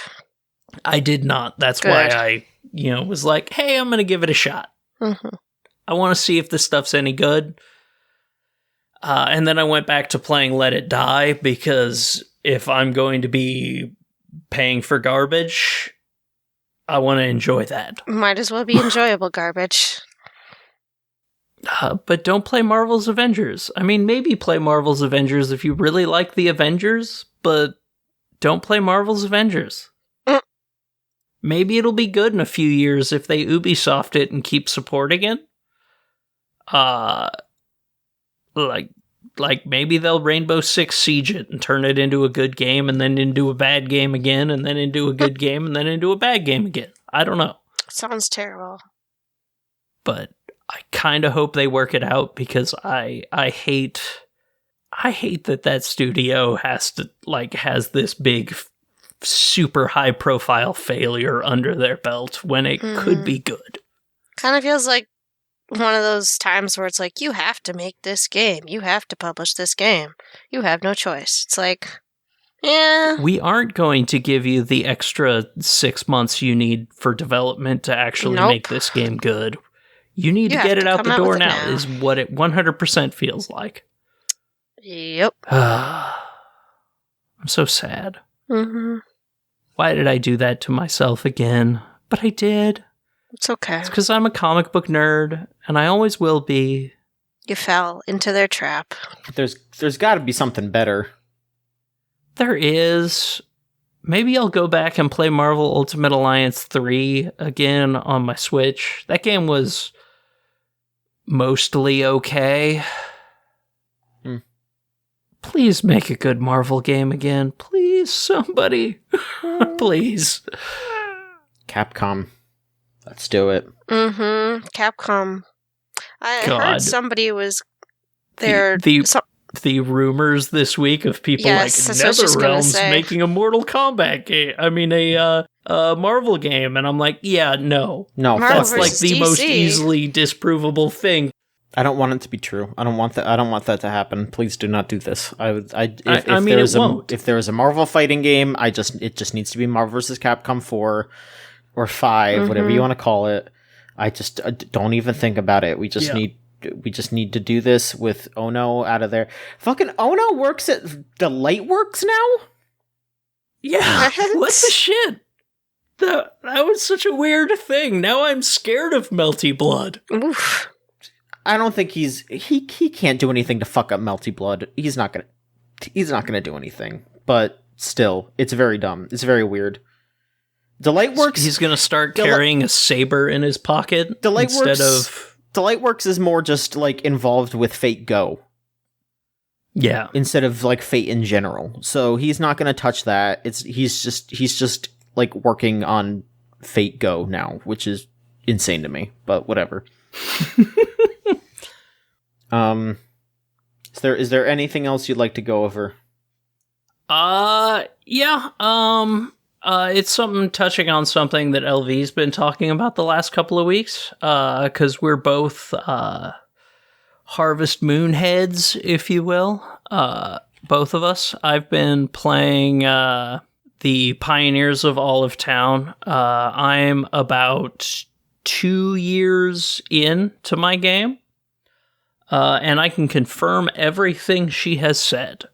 I did not. That's good. Why I, was like, hey, I'm going to give it a shot. Mm-hmm. I want to see if this stuff's any good. And then I went back to playing Let It Die because if I'm going to be paying for garbage, I want to enjoy that. Might as well be enjoyable garbage. But don't play Marvel's Avengers. I mean, maybe play Marvel's Avengers if you really like the Avengers, but don't play Marvel's Avengers. Maybe it'll be good in a few years if they Ubisoft it and keep supporting it. Like maybe they'll Rainbow Six Siege it and turn it into a good game and then into a bad game again and then into a good game and then into a bad game again. I don't know. Sounds terrible. But I kind of hope they work it out because I hate that studio has this big super high profile failure under their belt when it could be good. Kind of feels like one of those times where it's like, you have to make this game. You have to publish this game. You have no choice. It's like, yeah. We aren't going to give you the extra 6 months you need for development to actually make this game good. You need to get it out the door now, is what it 100% feels like. Yep. I'm so sad. Mm-hmm. Why did I do that to myself again? But I did. It's okay. It's because I'm a comic book nerd, and I always will be. You fell into their trap. There's got to be something better. There is. Maybe I'll go back and play Marvel Ultimate Alliance 3 again on my Switch. That game was mostly okay. Please make a good Marvel game again. Please, somebody. Please. Capcom. Let's do it. Mm-hmm. Capcom. I heard somebody was there. The rumors this week of people like NetherRealm's making a Mortal Kombat game. I mean, a Marvel game. And I'm like, yeah, no. No, that's like the DC. Most easily disprovable thing. I don't want it to be true. I don't want that to happen. Please do not do this. If there is a Marvel fighting game, it just needs to be Marvel vs. Capcom 4 or 5, whatever you want to call it. I just don't even think about it. We just need we just need to do this with Ono out of there. Fucking Ono works at the Lightworks now? Yeah, what the shit? That was such a weird thing. Now I'm scared of Melty Blood. Oof. I don't think he can't do anything to fuck up Melty Blood. He's not gonna do anything. But still, it's very dumb. It's very weird. Delightworks. He's gonna start carrying a saber in his pocket instead of. Delightworks is more just like involved with Fate Go. Yeah. Instead of like Fate in general. So he's not gonna touch that. He's just like working on Fate Go now, which is insane to me. But whatever. Is there anything else you'd like to go over? Yeah. It's something touching on something that LV's been talking about the last couple of weeks. Because we're both Harvest Moon heads, if you will. Both of us. I've been playing the Pioneers of Olive Town. I'm about 2 years into my game. And I can confirm everything she has said.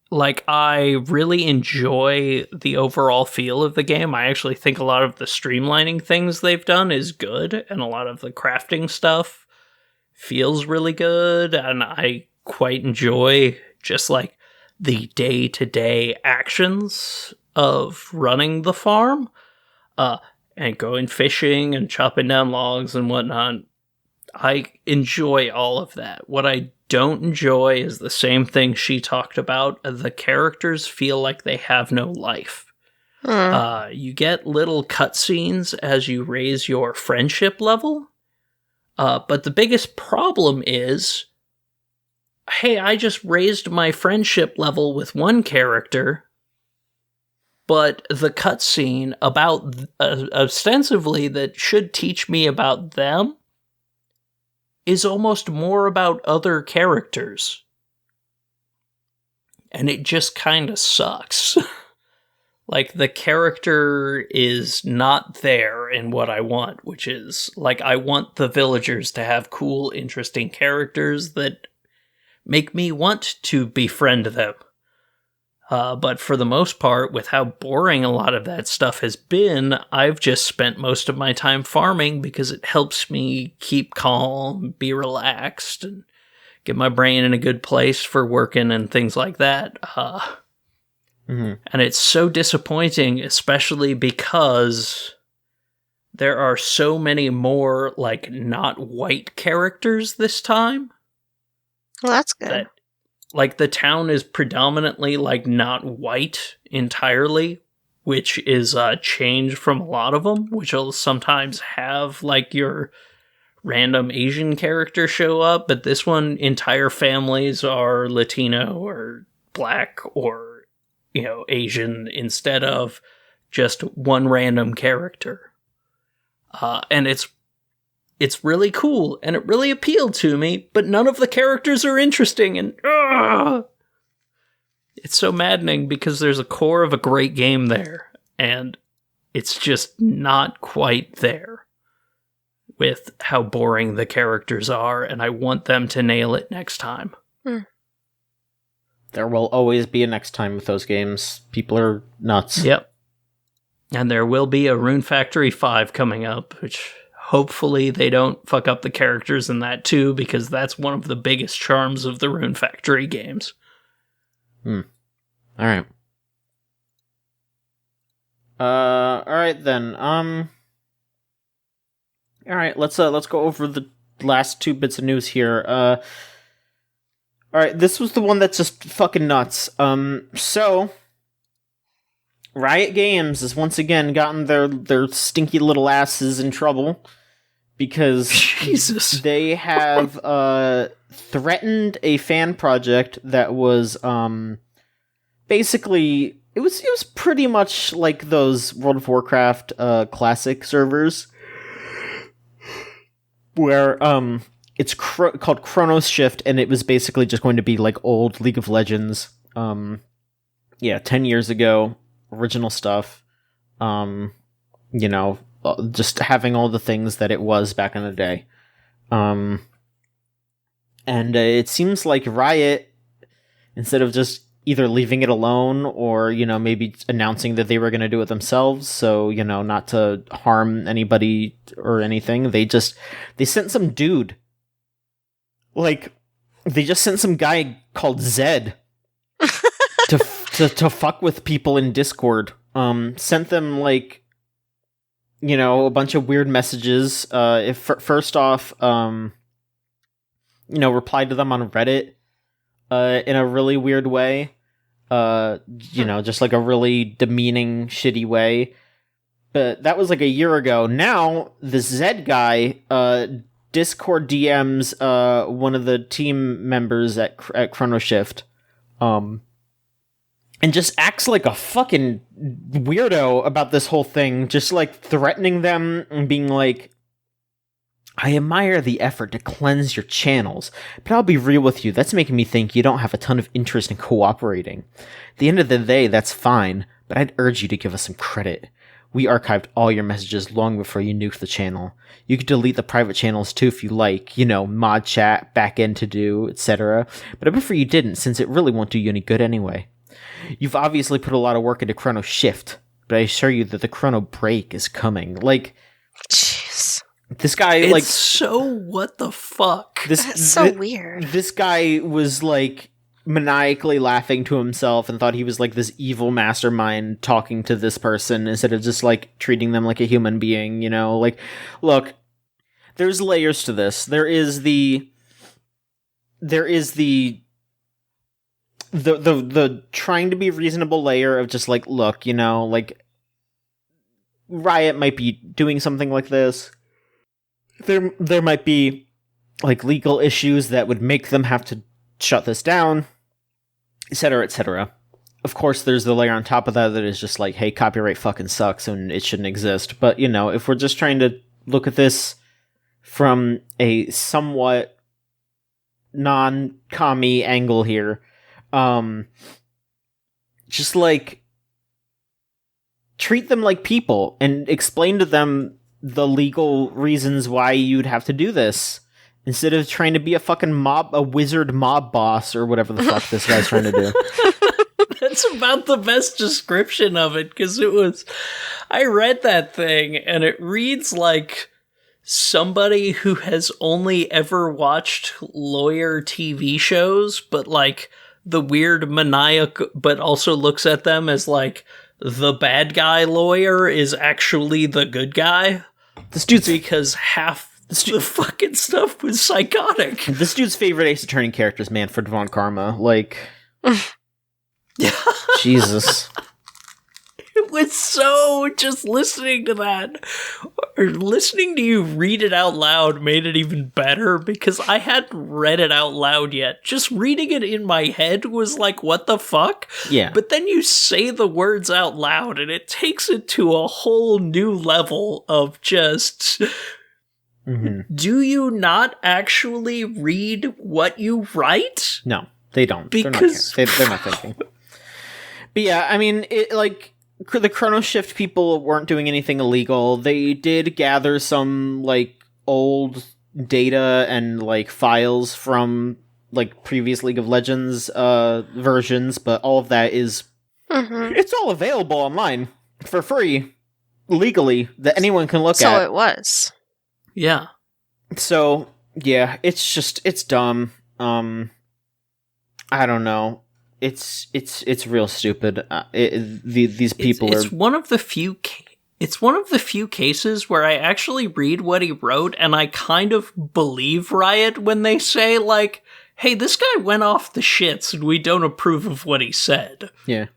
Like, I really enjoy the overall feel of the game. I actually think a lot of the streamlining things they've done is good, and a lot of the crafting stuff feels really good, and I quite enjoy just, like, the day-to-day actions of running the farm, and going fishing and chopping down logs and whatnot. I enjoy all of that. What I don't enjoy is the same thing she talked about. The characters feel like they have no life. You get little cutscenes as you raise your friendship level. But the biggest problem is, hey, I just raised my friendship level with one character, but the cutscene about ostensibly that should teach me about them is almost more about other characters. And it just kind of sucks. Like, the character is not there in what I want, which is, like, I want the villagers to have cool, interesting characters that make me want to befriend them. But for the most part, with how boring a lot of that stuff has been, I've just spent most of my time farming because it helps me keep calm, be relaxed, and get my brain in a good place for working and things like that. And it's so disappointing, especially because there are so many more, like, not white characters this time. Well, that's good. Like, the town is predominantly, like, not white entirely, which is a change from a lot of them, which will sometimes have, like, your random Asian character show up, but this one, entire families are Latino or Black or, you know, Asian instead of just one random character. And it's really cool, and it really appealed to me, but none of the characters are interesting, and it's so maddening because there's a core of a great game there, and it's just not quite there with how boring the characters are, and I want them to nail it next time. There will always be a next time with those games. People are nuts. Yep. And there will be a Rune Factory 5 coming up, which hopefully they don't fuck up the characters in that too, because that's one of the biggest charms of the Rune Factory games. Alright. Alright then. Alright, let's go over the last 2 bits of news here. Alright, this was the one that's just fucking nuts. So Riot Games has once again gotten their stinky little asses in trouble because Jesus. They have threatened a fan project that was basically it was pretty much like those World of Warcraft classic servers where it's called Chronos Shift, and it was basically just going to be like old League of Legends 10 years ago original stuff, just having all the things that it was back in the day. And it seems like Riot, instead of just either leaving it alone or, maybe announcing that they were going to do it themselves, so, not to harm anybody or anything, they sent some dude. Like, they just sent some guy called Zed to fuck with people in Discord. Sent them, like, a bunch of weird messages. First off, replied to them on Reddit in a really weird way. Just like a really demeaning, shitty way. But that was like a year ago. Now, the Zed guy, Discord DMs one of the team members at Chrono Shift, and just acts like a fucking weirdo about this whole thing, just like threatening them and being like, I admire the effort to cleanse your channels, but I'll be real with you, that's making me think you don't have a ton of interest in cooperating. At the end of the day, that's fine, but I'd urge you to give us some credit. We archived all your messages long before you nuked the channel. You could delete the private channels too if you like, mod chat, backend to do, etc. But I prefer you didn't, since it really won't do you any good anyway. You've obviously put a lot of work into Chrono Shift, but I assure you that the Chrono Break is coming. Like, jeez. This guy, it's so what the fuck? That's so weird. This guy was, like, maniacally laughing to himself and thought he was, like, this evil mastermind talking to this person instead of just, like, treating them like a human being, Like, look, there's layers to this. There is the trying to be reasonable layer of just, like, look, like, Riot might be doing something like this. There might be, like, legal issues that would make them have to shut this down, etc., etc. Of course, there's the layer on top of that is just like, hey, copyright fucking sucks and it shouldn't exist. But, if we're just trying to look at this from a somewhat non-commie angle here, just, like, treat them like people and explain to them the legal reasons why you'd have to do this instead of trying to be a wizard mob boss or whatever the fuck this guy's trying to do. That's about the best description of it, because I read that thing and it reads like somebody who has only ever watched lawyer TV shows, but like the weird maniac, but also looks at them as like the bad guy lawyer is actually the good guy. This dude's because half the fucking stuff was psychotic. This dude's favorite Ace Attorney character is Manfred von Karma. Like, Jesus. It was so, just listening to that, or listening to you read it out loud made it even better, because I hadn't read it out loud yet. Just reading it in my head was like, what the fuck? Yeah. But then you say the words out loud, and it takes it to a whole new level of just... Mm-hmm. Do you not actually read what you write? No, they don't. Because... They're not thinking. But yeah, I mean, the Chrono Shift people weren't doing anything illegal. They did gather some, like, old data and, like, files from, like, previous League of Legends versions, but all of that is... Mm-hmm. It's all available online for free, legally, that anyone can look at. So it was. Yeah. So, yeah, it's dumb. I don't know. It's real stupid. These people it's one of the few. It's one of the few cases where I actually read what he wrote and I kind of believe Riot when they say, like, "Hey, this guy went off the shits and we don't approve of what he said." Yeah,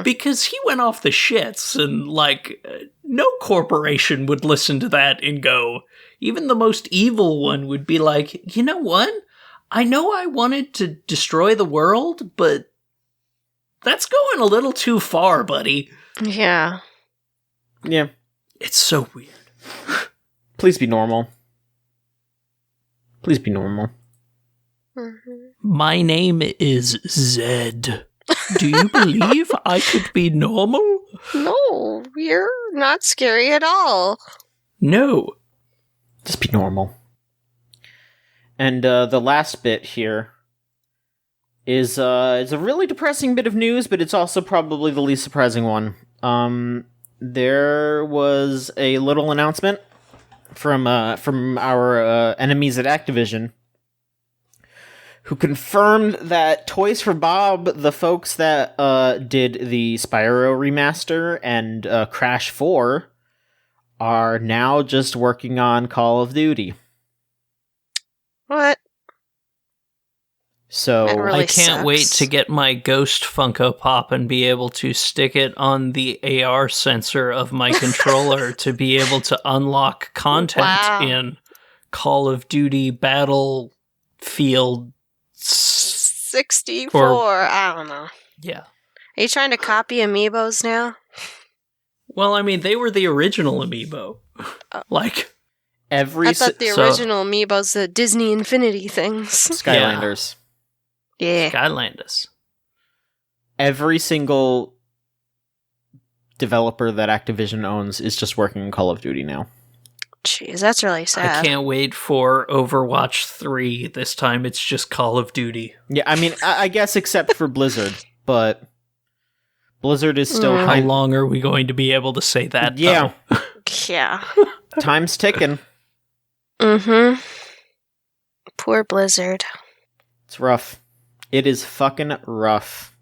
because he went off the shits, and like, no corporation would listen to that and go. Even the most evil one would be like, you know what? I know I wanted to destroy the world, but that's going a little too far, buddy. Yeah. Yeah. It's so weird. Please be normal. Please be normal. Mm-hmm. My name is Zed. Do you believe I could be normal? No, you're not scary at all. No. Just be normal. And the last bit here is a really depressing bit of news, but it's also probably the least surprising one. There was a little announcement from our enemies at Activision, who confirmed that Toys for Bob, the folks that did the Spyro remaster and Crash 4, are now just working on Call of Duty. What? So That really I can't wait sucks. to get my Ghost Funko Pop and be able to stick it on the AR sensor of my controller to be able to unlock content Wow. in Call of Duty Battlefield. 64. I don't know. Yeah. Are you trying to copy amiibos now? Well, I mean, they were the original amiibo. Like, every I thought the so- original amiibos, the Disney Infinity things. Skylanders, Yeah. Skylanders. every single developer that Activision owns is just working on Call of Duty now. Jeez, that's really sad. I can't wait for Overwatch 3. This time it's just Call of Duty. Yeah, I mean, I guess except for Blizzard, but Blizzard is still How kind long are we going to be able to say that? Yeah. though? Yeah. time's ticking. Mm-hmm. Poor Blizzard. It's rough. It is fucking rough.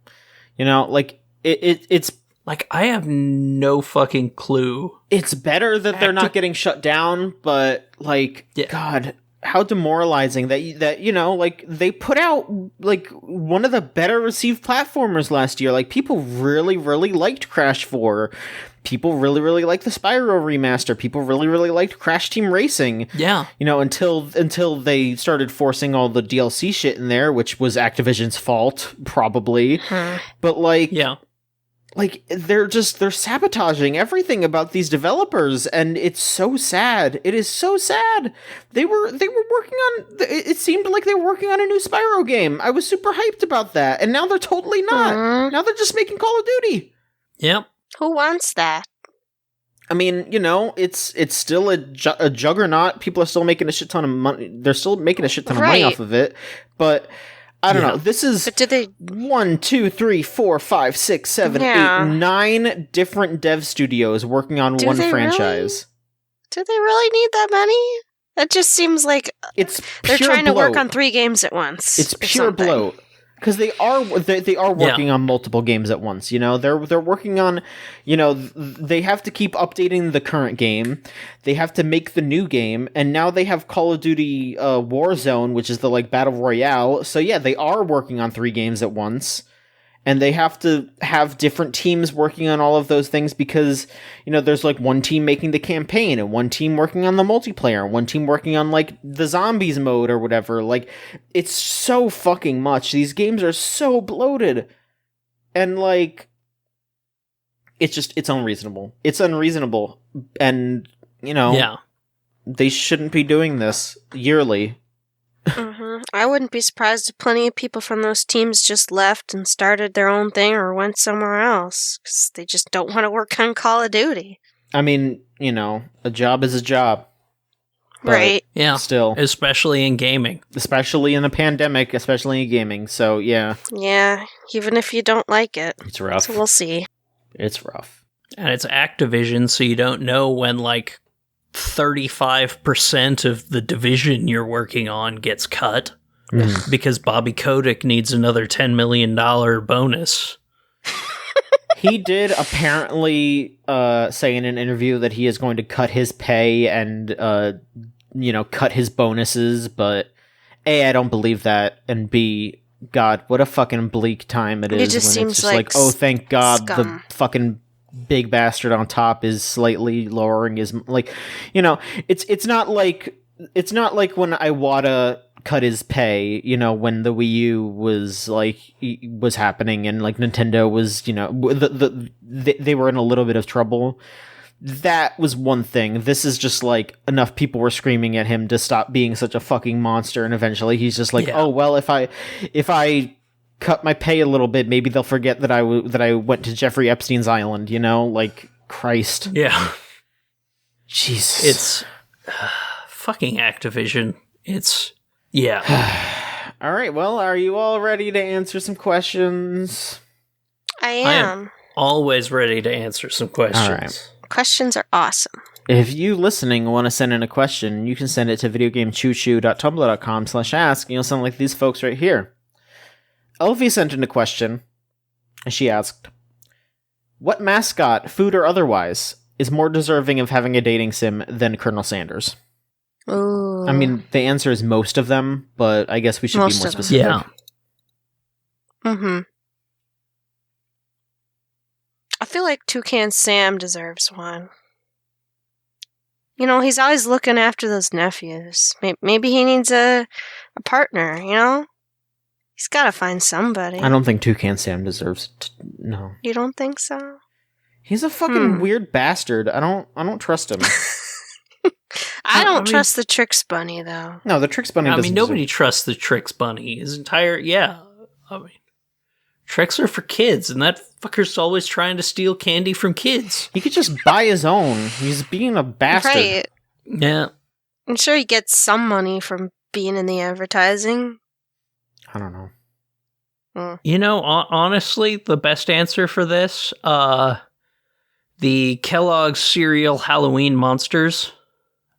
You know, like it's Like, I have no fucking clue. it's better that they're not getting shut down, but like, Yeah. God, how demoralizing that you know, like they put out like one of the better received platformers last year. Like people really, really liked Crash 4. People really, really liked the Spyro remaster. People really, really liked Crash Team Racing. Yeah. You know, until they started forcing all the DLC shit in there, which was Activision's fault, probably. But like, Yeah. like they're sabotaging everything about these developers, and it's so sad. It is so sad. They were working on. It seemed like they were working on a new Spyro game. I was super hyped about that, and now they're totally not. Now they're just making Call of Duty. Yep. Who wants that? I mean, you know, it's still a juggernaut. People are still making a shit ton of money. They're still making a shit ton of money Right. off of it. But I don't Yeah. know. This is But do they... 1, 2, 3, 4, 5, 6, 7, Yeah. 8, 9 different dev studios working on Do one they franchise. Do they really need that many? That just seems like It's they're pure trying to work bloat. on 3 games at once. It's or pure something. bloat. Because they are working on multiple games at once. You know, they're working on, you know, they have to keep updating the current game. They have to make the new game, and now they have Call of Duty Warzone, which is the like battle royale. So yeah, they are working on 3 games at once, and they have to have different teams working on all of those things because, you know, there's like one team making the campaign and one team working on the multiplayer and one team working on like the zombies mode or whatever. Like, it's so fucking much. These games are so bloated. And like, it's unreasonable. It's unreasonable. And, you know, Yeah. they shouldn't be doing this yearly. I wouldn't be surprised if plenty of people from those teams just left and started their own thing or went somewhere else because they just don't want to work on Call of Duty. I mean, you know, a job is a job. But Right. Yeah. Still. Especially in gaming. Especially in a pandemic, especially in gaming. So, yeah. Yeah, even if you don't like it. It's rough. So we'll see. It's rough. And it's Activision, so you don't know when, like, 35% of the division you're working on gets cut because Bobby Kotick needs another $10 million bonus. He did apparently say in an interview that he is going to cut his pay and, you know, cut his bonuses, but A, I don't believe that, and B, God, what a fucking bleak time it is. just when seems it's just like oh, thank God, scum. the fucking big bastard on top is slightly lowering his, like, you know, it's not like when Iwata cut his pay, you know, when the Wii U was happening and like Nintendo was, you know, they were in a little bit of trouble. That was one thing. This is just like enough people were screaming at him to stop being such a fucking monster, and eventually he's just like, oh well, if I cut my pay a little bit, maybe they'll forget that I went to Jeffrey Epstein's island, you know? Like, Christ. Yeah. Jesus. It's fucking Activision. Yeah. All right, well, are you all ready to answer some questions? I I am. am always ready to answer some questions. All right. Questions are awesome. If you listening want to send in a question, you can send it to videogamechoochoo.tumblr.com/ask, and you'll sound like these folks right here. Elvie sent in a question, and she asked, what mascot, food or otherwise, is more deserving of having a dating sim than Colonel Sanders? Ooh. I mean, the answer is most of them, but I guess we should Most be more of them. specific. Yeah. Mm-hmm. I feel like Toucan Sam deserves one. You know, he's always looking after those nephews. Maybe he needs a partner, you know? He's got to find somebody. I don't think Toucan Sam deserves no. You don't think so? He's a fucking weird bastard. I don't trust him. I don't trust the Trix Bunny, though. No, the Trix Bunny doesn't nobody trusts the Trix Bunny. His entire, Tricks are for kids, and that fucker's always trying to steal candy from kids. He could just buy his own. He's being a bastard. Right. Yeah. I'm sure he gets some money from being in the advertising. I don't know. You know, honestly, the best answer for this, the Kellogg's cereal Halloween monsters.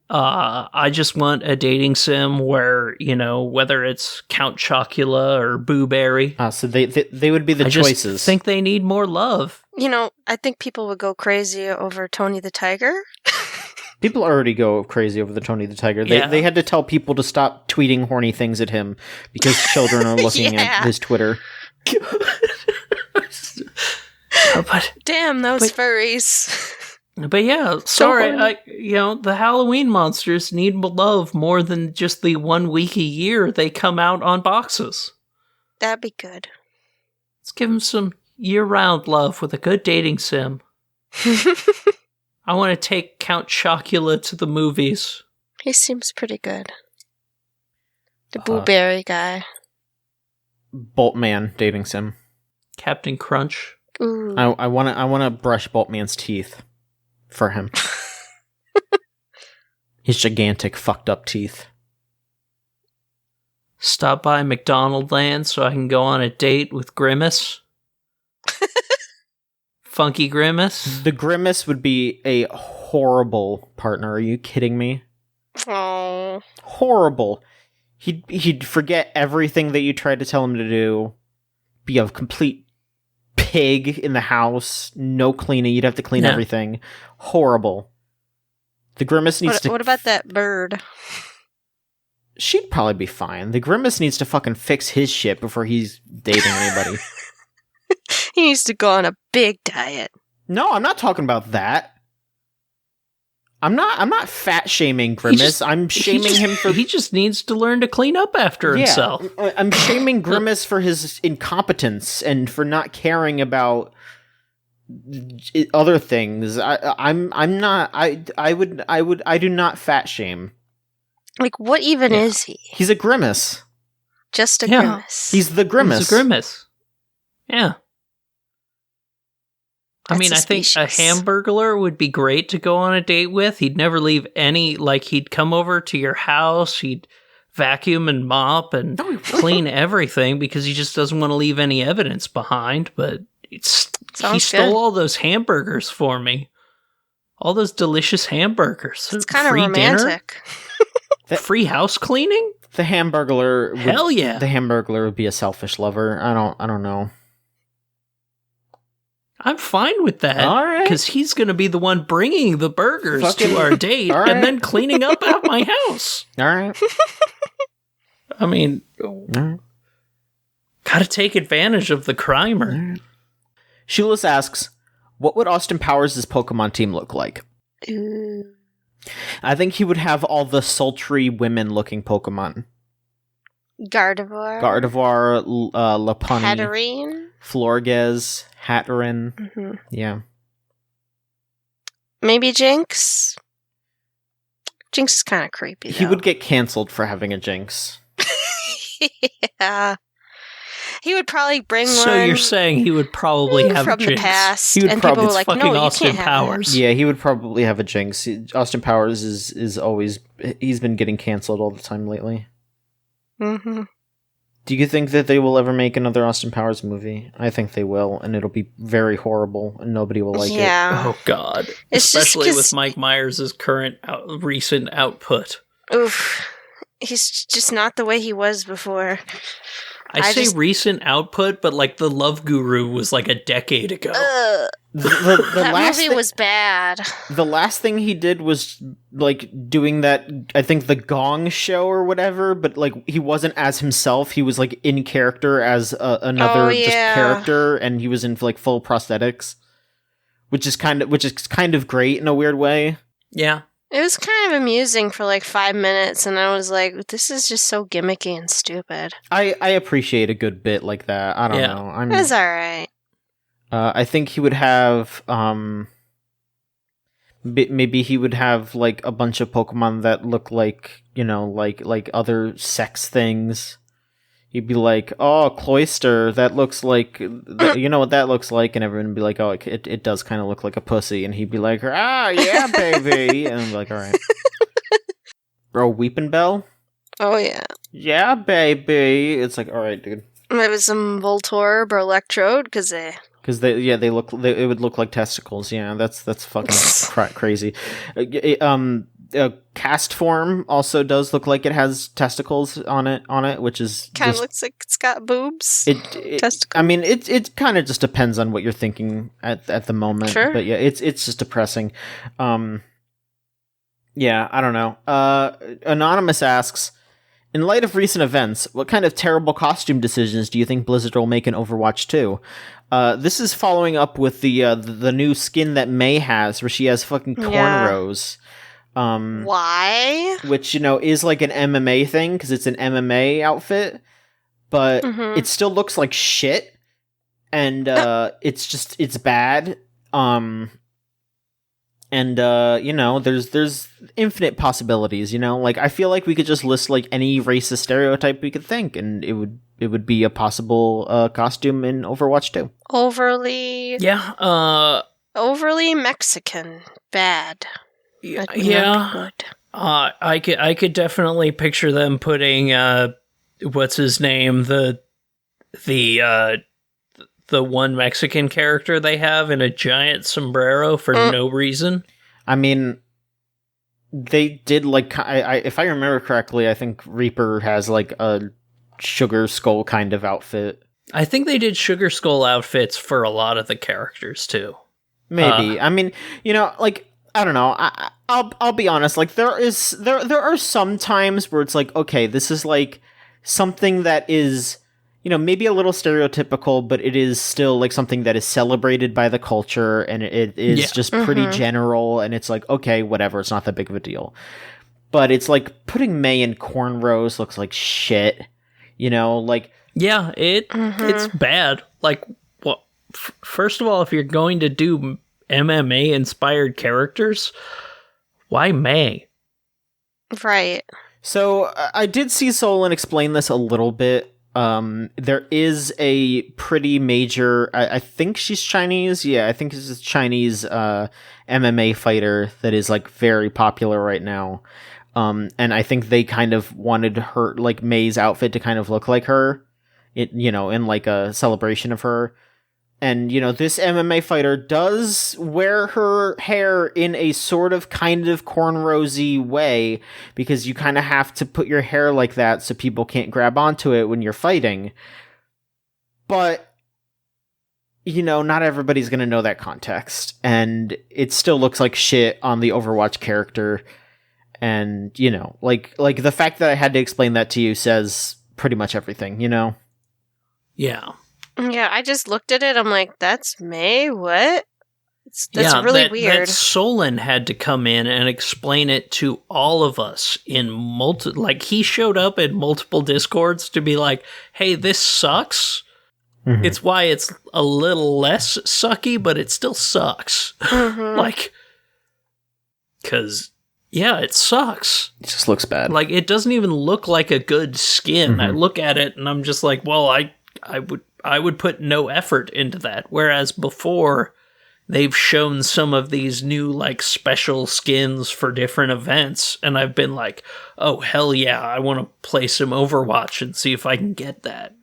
I just want a dating sim where, you know, whether it's Count Chocula or Boo Berry. So they would be the choices. I think they need more love. You know, I think people would go crazy over Tony the Tiger. People already go crazy over the Tony the Tiger. They had to tell people to stop tweeting horny things at him because children are looking at his Twitter. Damn those furries. But yeah, sorry, the Halloween monsters need love more than just the 1 week a year they come out on boxes. That'd be good. Let's give them some year-round love with a good dating sim. I want to take Count Chocula to the movies. He seems pretty good. The Boo Berry guy. Boltman dating sim. Captain Crunch. Ooh. I want to brush Boltman's teeth for him. His gigantic fucked up teeth. Stop by McDonald Land so I can go on a date with Grimace. Funky Grimace. The Grimace would be a horrible partner. Are you kidding me? Oh. Horrible. He'd forget everything that you tried to tell him to do. Be a complete pig in the house. No cleaning. You'd have to clean everything. Horrible. The Grimace needs to... What about that bird? She'd probably be fine. The Grimace needs to fucking fix his shit before he's dating anybody. He needs to go on a big diet. No, I'm not talking about that. I'm not fat shaming Grimace. I'm shaming him for... He just needs to learn to clean up after himself. I'm shaming Grimace for his incompetence and for not caring about other things. I do not fat shame. Like, what even is he? He's a Grimace. Just a Grimace. He's the Grimace. He's a Grimace. Yeah. I mean, I think a Hamburglar would be great to go on a date with. He'd never leave any, like, he'd come over to your house, he'd vacuum and mop and clean everything because he just doesn't want to leave any evidence behind. But he stole all those hamburgers for me. All those delicious hamburgers. It's kind of romantic. Free house cleaning? The Hamburglar. Hell yeah. The Hamburglar would be a selfish lover. I don't know. I'm fine with that. All right. Because he's going to be the one bringing the burgers to our date and then cleaning up at my house. All right. I mean, gotta take advantage of the crimer. Right. Shulis asks, what would Austin Powers' Pokemon team look like? Ooh. I think he would have all the sultry women-looking Pokemon. Gardevoir. Lopunny. Hatterene. Florges. Hatterin. Mm-hmm. Yeah. Maybe Jinx. Jinx is kind of creepy, though. He would get canceled for having a Jinx. Yeah. He would probably bring one. So you're saying he would probably have from a Jinx. The past. He would and probably, people were like, fucking no, Austin you can't Powers. Have Yeah, he would probably have a Jinx. Austin Powers is always... He's been getting canceled all the time lately. Mm-hmm. Do you think that they will ever make another Austin Powers movie? I think they will, and it'll be very horrible, and nobody will like it. Oh, God. It's Especially just with Mike Myers' current recent output. Oof. He's just not the way he was before. I say recent output, but like The Love Guru was like a decade ago. That movie was bad. The last thing he did was like doing that, I think, the Gong Show or whatever, but like he wasn't as himself. He was like in character as another just character, and he was in like full prosthetics, which is kind of great in a weird way. Yeah. It was kind of amusing for like 5 minutes, and I was like, this is just so gimmicky and stupid. I appreciate a good bit like that. I don't know. It was alright. I think he would have, maybe he would have like a bunch of Pokemon that look like, like other sex things. He'd be like, oh, Cloyster, that looks like, you know what that looks like? And everyone would be like, oh, it does kind of look like a pussy. And he'd be like, ah, yeah, baby. And I'd be like, all right. Bro, Weepin' Bell? Oh, yeah. Yeah, baby. It's like, all right, dude. Maybe some Voltorb or Electrode, because they it would look like testicles. Yeah, that's fucking crazy. Cast form also does look like it has testicles on it, which is kind of looks like it's got boobs. Testicles. I mean, it kind of just depends on what you're thinking at the moment. Sure. But yeah, it's just depressing. Yeah, I don't know. Anonymous asks, in light of recent events, what kind of terrible costume decisions do you think Blizzard will make in Overwatch 2? This is following up with the new skin that Mei has, where she has fucking cornrows. Why? Which, is like an MMA thing, because it's an MMA outfit, but it still looks like shit, and it's bad. And there's infinite possibilities, like I feel like we could just list like any racist stereotype we could think, and it would be a possible costume in Overwatch 2. Overly Mexican. Bad. Yeah. I could definitely picture them putting what's his name, the one Mexican character they have in a giant sombrero for no reason. I mean, they did like, if I remember correctly, I think Reaper has like a Sugar Skull kind of outfit. I think they did Sugar Skull outfits for a lot of the characters too. Maybe. I mean, like, I don't know. I'll be honest. Like there are some times where it's like, okay, this is like something that is, maybe a little stereotypical, but it is still like something that is celebrated by the culture, and it is just pretty general, and it's like, okay, whatever, it's not that big of a deal. But it's like putting Mei in cornrows looks like shit, like... Yeah, it's bad. Like, well, first of all, if you're going to do MMA-inspired characters, why Mei? Right. So, I did see Solon explain this a little bit. There is a pretty major, I think she's Chinese. Yeah, I think this is a Chinese MMA fighter that is like very popular right now. And I think they kind of wanted her, like Mei's outfit to kind of look like her, in like a celebration of her. And, this MMA fighter does wear her hair in a sort of kind of cornrosy way, because you kind of have to put your hair like that so people can't grab onto it when you're fighting. But, not everybody's going to know that context. And it still looks like shit on the Overwatch character. And, like the fact that I had to explain that to you says pretty much everything, Yeah. Yeah, I just looked at it. I'm like, that's Mei? What? That's really weird. That Solon had to come in and explain it to all of us in like he showed up in multiple Discords to be like, hey, this sucks. Mm-hmm. It's why it's a little less sucky, but it still sucks. Mm-hmm. Like, because, yeah, it sucks. It just looks bad. Like, it doesn't even look like a good skin. Mm-hmm. I look at it and I'm just like, well, I would put no effort into that. Whereas before, they've shown some of these new, like, special skins for different events, and I've been like, oh, hell yeah, I want to play some Overwatch and see if I can get that.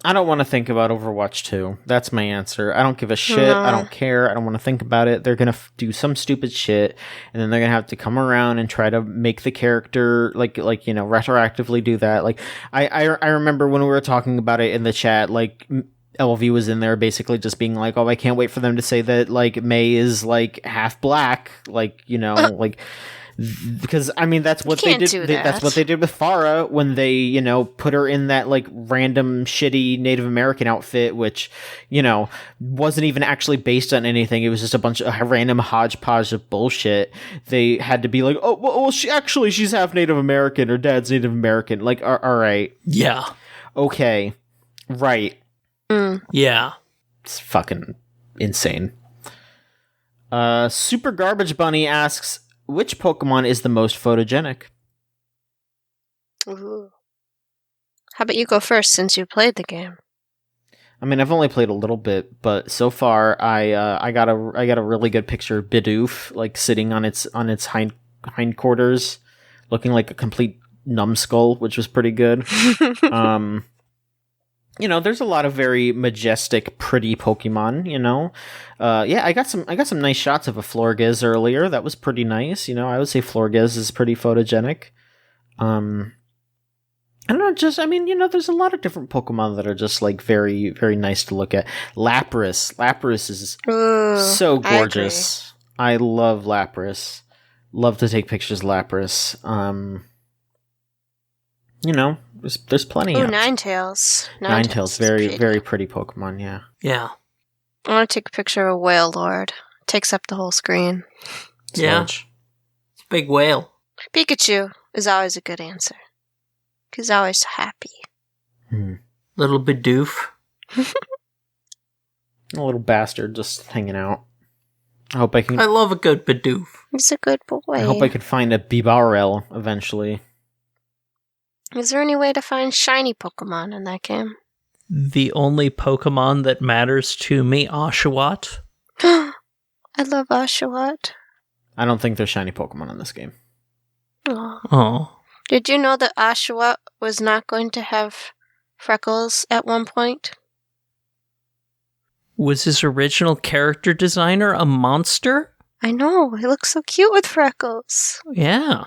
I don't want to think about Overwatch 2. That's my answer. I don't give a shit. No. I don't care. I don't want to think about it. They're going to do some stupid shit, and then they're going to have to come around and try to make the character, retroactively do that. Like, I remember when we were talking about it in the chat, like, LV was in there basically just being like, oh, I can't wait for them to say that, like, May is, like, half black. Like, like... Because I mean that's what they did. That's what they did with Farah when they put her in that like random shitty Native American outfit, which wasn't even actually based on anything. It was just a bunch of random hodgepodge of bullshit. They had to be like, oh well, she's half Native American. Her dad's Native American. Like, all right, yeah, okay, right, yeah, it's fucking insane. Super Garbage Bunny asks, which Pokemon is the most photogenic? Ooh. How about you go first since you played the game? I mean, I've only played a little bit, but so far I got a really good picture of Bidoof, like sitting on its hindquarters, looking like a complete numbskull, which was pretty good. There's a lot of very majestic, pretty Pokemon, I got some nice shots of a Florges earlier. That was pretty nice. I would say Florges is pretty photogenic. I don't know, there's a lot of different Pokemon that are just like very, very nice to look at. Lapras is so gorgeous. I love Lapras. Love to take pictures of Lapras. There's plenty. Ooh, Ninetales. Ninetales, very, very pretty Pokemon, yeah. Yeah. I want to take a picture of a Whale Lord. Takes up the whole screen. It's yeah. large. It's a big whale. Pikachu is always a good answer. He's always happy. Little Bidoof. A little bastard just hanging out. I love a good Bidoof. He's a good boy. I hope I could find a Bibarel eventually. Is there any way to find shiny Pokemon in that game? The only Pokemon that matters to me, Oshawott. I love Oshawott. I don't think there's shiny Pokemon in this game. Oh. Did you know that Oshawott was not going to have freckles at one point? Was his original character designer a monster? I know. He looks so cute with freckles. Yeah.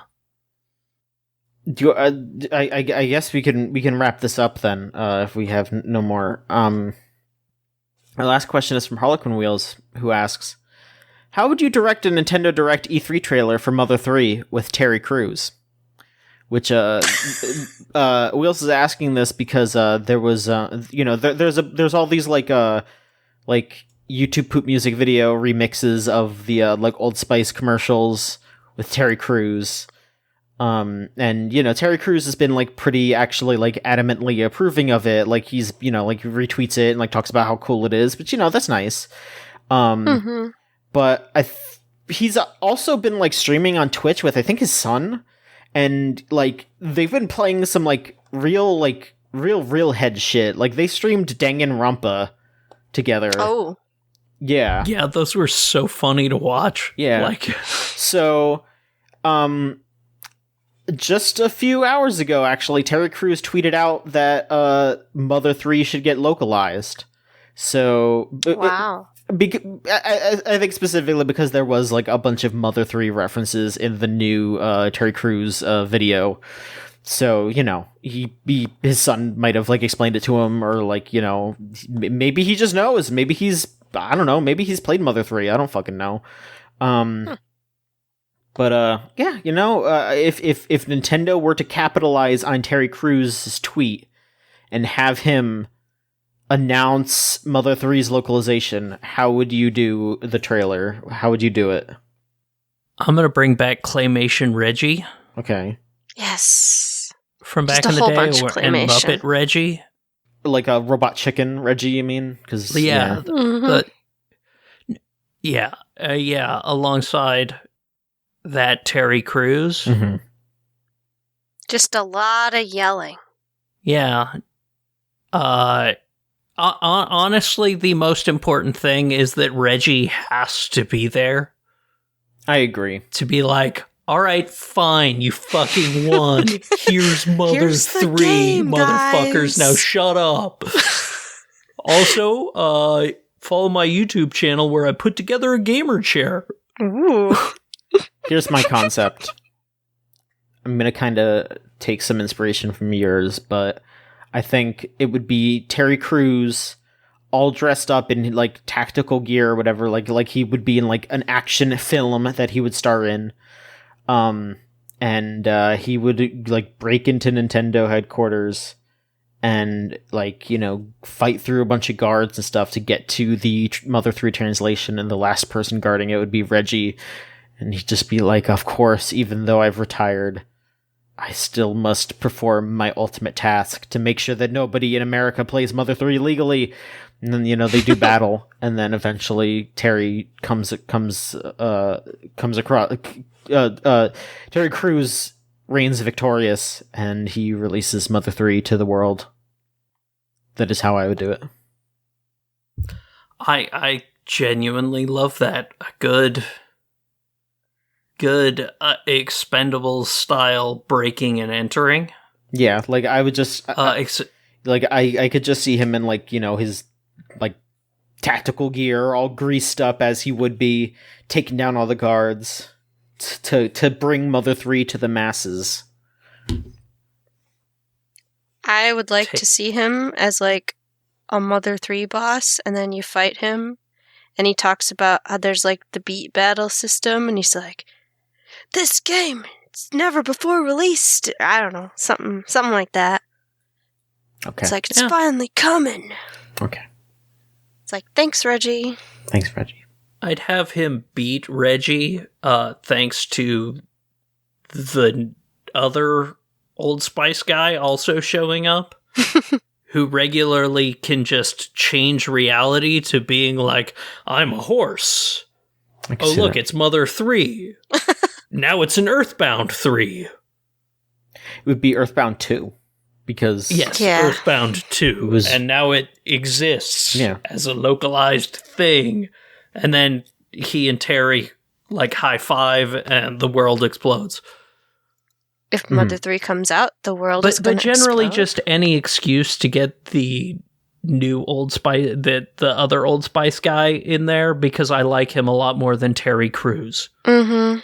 I guess we can wrap this up then, if we have no more. Our last question is from Harlequin Wheels, who asks, how would you direct a Nintendo Direct E3 trailer for Mother 3 with Terry Crews? Which, Wheels is asking this because, there was, there's all these, like YouTube poop music video remixes of the, Old Spice commercials with Terry Crews. And Terry Crews has been pretty actually adamantly approving of it. Like he's retweets it and talks about how cool it is. But that's nice. But he's also been streaming on Twitch with I think his son, and they've been playing some real head shit. Like they streamed Danganronpa together. Oh, yeah, yeah. Those were so funny to watch. Yeah, so just a few hours ago, actually, Terry Crews tweeted out that Mother 3 should get localized. So, wow. I think specifically because there was a bunch of Mother 3 references in the new Terry Crews video. So, his son might have explained it to him, or maybe he just knows. Maybe I don't know, maybe he's played Mother 3. I don't fucking know. But, yeah, if Nintendo were to capitalize on Terry Crews' tweet and have him announce Mother 3's localization, how would you do the trailer? How would you do it? I'm going to bring back Claymation Reggie. Okay. Yes. From back in the day, and Muppet Reggie. Like a Robot Chicken Reggie, you mean? Cause, yeah. Mm-hmm. Alongside that Terry Crews. Mm-hmm. Just a lot of yelling. Yeah. Honestly, the most important thing is that Reggie has to be there. I agree. To be like, all right, fine, you fucking won. Here's Mother 3, game, motherfuckers. guys. Now shut up. Also, follow my YouTube channel where I put together a gamer chair. Ooh. Here's my concept. I'm going to kind of take some inspiration from yours, but I think it would be Terry Crews all dressed up in like tactical gear or whatever, like he would be in like an action film that he would star in. And he would like break into Nintendo headquarters and like, you know, fight through a bunch of guards and stuff to get to the Mother 3 translation, and the last person guarding it would be Reggie. And he'd just be like, of course, even though I've retired, I still must perform my ultimate task to make sure that nobody in America plays Mother 3 legally. And then, you know, they do battle, and then eventually Terry comes across. Terry Crews reigns victorious, and he releases Mother 3 to the world. That is how I would do it. I genuinely love that. A good Expendables style breaking and entering. Yeah, like I would just like I could just see him in like, you know, his like tactical gear, all greased up as he would be, taking down all the guards to bring Mother 3 to the masses. I would like to see him as like a Mother 3 boss, and then you fight him, and he talks about how there's like the beat battle system, and he's like, this game, it's never before released. I don't know, something like that. Okay. It's like, it's finally coming. Okay. It's like, thanks, Reggie. Thanks, Reggie. I'd have him beat Reggie, thanks to the other Old Spice guy also showing up, who regularly can just change reality to being like, I'm a horse. Oh, look, it's Mother 3. Now it's an Earthbound 3. It would be Earthbound 2. Because yes, Earthbound 2, and now it exists as a localized thing, and then he and Terry like high five, and the world explodes. If Mother 3 comes out, the world is going to explode. But generally, just any excuse to get the new Old Spice, the other Old Spice guy in there, because I like him a lot more than Terry Crews. Mm-hmm.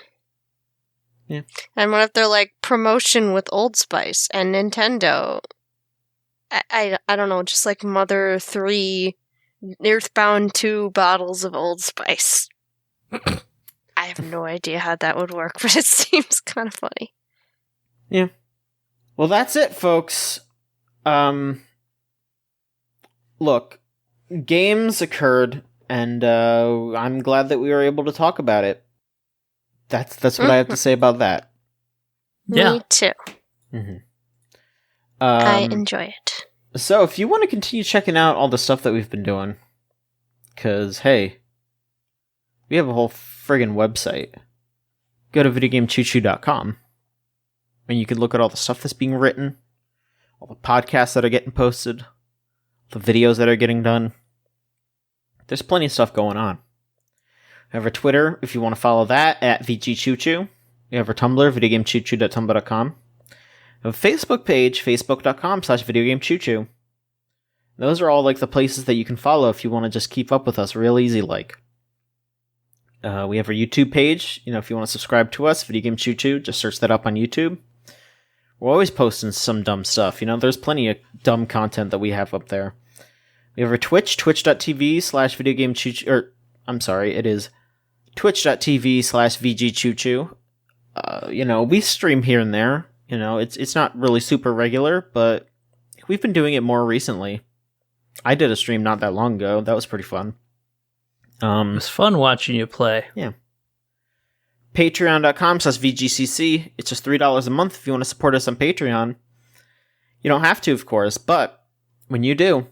Yeah. And what if they're like promotion with Old Spice and Nintendo? I don't know, just like Mother 3, Earthbound 2 bottles of Old Spice. I have no idea how that would work, but it seems kind of funny. Yeah. Well, that's it, folks. Look, games occurred, and I'm glad that we were able to talk about it. That's what I have to say about that. Me too. Mm-hmm. I enjoy it. So if you want to continue checking out all the stuff that we've been doing, because, hey, we have a whole friggin' website. Go to videogamechoochoo.com, and you can look at all the stuff that's being written, all the podcasts that are getting posted, the videos that are getting done. There's plenty of stuff going on. We have our Twitter, if you want to follow that, at VGChoochoo. We have our Tumblr, videogamechoochoo.tumblr.com. We have a Facebook page, facebook.com/videogamechoochoo. Those are all like the places that you can follow if you want to just keep up with us real easy like. We have our YouTube page, you know, if you want to subscribe to us, Video Game Choo Choo, just search that up on YouTube. We're always posting some dumb stuff, you know, there's plenty of dumb content that we have up there. We have our Twitch, twitch.tv/videogamechoochoo, or, I'm sorry, it is twitch.tv/VGChoochoo. You know, we stream here and there, you know, it's not really super regular, but we've been doing it more recently. I did a stream not that long ago, that was pretty fun. It was fun watching you play. Yeah. Patreon.com/VGCC. It's just $3 a month if you want to support us on Patreon. You don't have to, of course, but when you do,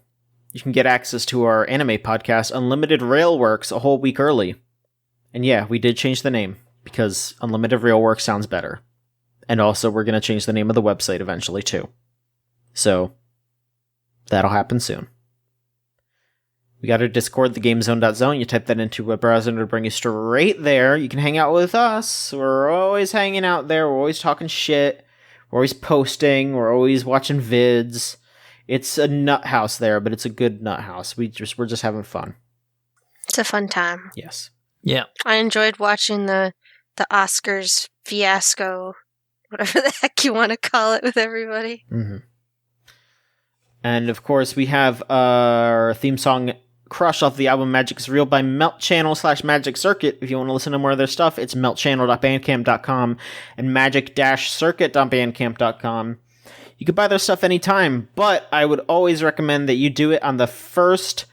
you can get access to our anime podcast, Unlimited Railworks, a whole week early. And yeah, we did change the name, because Unlimited Railworks sounds better. And also, we're going to change the name of the website eventually, too. So, that'll happen soon. We got our Discord, thegamezone.zone. You type that into a browser and it'll bring you straight there. You can hang out with us. We're always hanging out there. We're always talking shit. We're always posting. We're always watching vids. It's a nut house there, but it's a good nut house. We're just having fun. It's a fun time. Yes. Yeah. I enjoyed watching the Oscars fiasco, whatever the heck you want to call it, with everybody. Mm-hmm. And of course, we have our theme song, Crush, off the album Magic is Real by Melt Channel / Magic Circuit. If you want to listen to more of their stuff, it's meltchannel.bandcamp.com and magic-circuit.bandcamp.com. You can buy their stuff anytime, but I would always recommend that you do it on the first...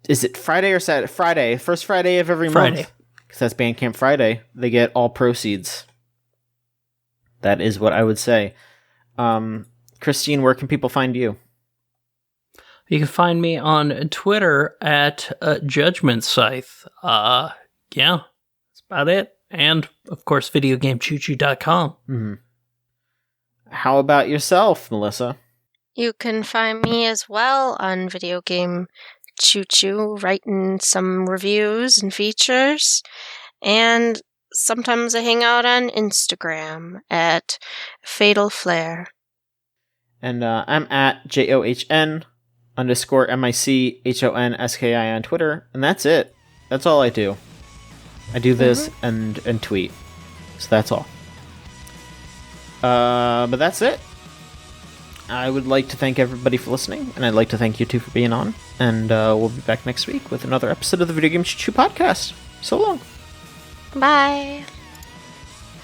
Is it Friday or Saturday? Friday. First Friday of every month. Because that's Bandcamp Friday. They get all proceeds. That is what I would say. Christine, where can people find you? You can find me on Twitter at Judgment Scythe. Yeah, that's about it. And, of course, videogamechoochoo.com. Mm-hmm. How about yourself, Melissa? You can find me as well on Video Game Choo Choo, writing some reviews and features. And sometimes I hang out on Instagram at Fatal Flare. And I'm at JOHN_MICHONSKI on Twitter. And that's it. That's all I do. I do this and tweet. So that's all. But that's it. I would like to thank everybody for listening, and I'd like to thank you two for being on. And we'll be back next week with another episode of the Video Game Choo Choo podcast. So long. Bye.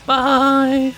Bye.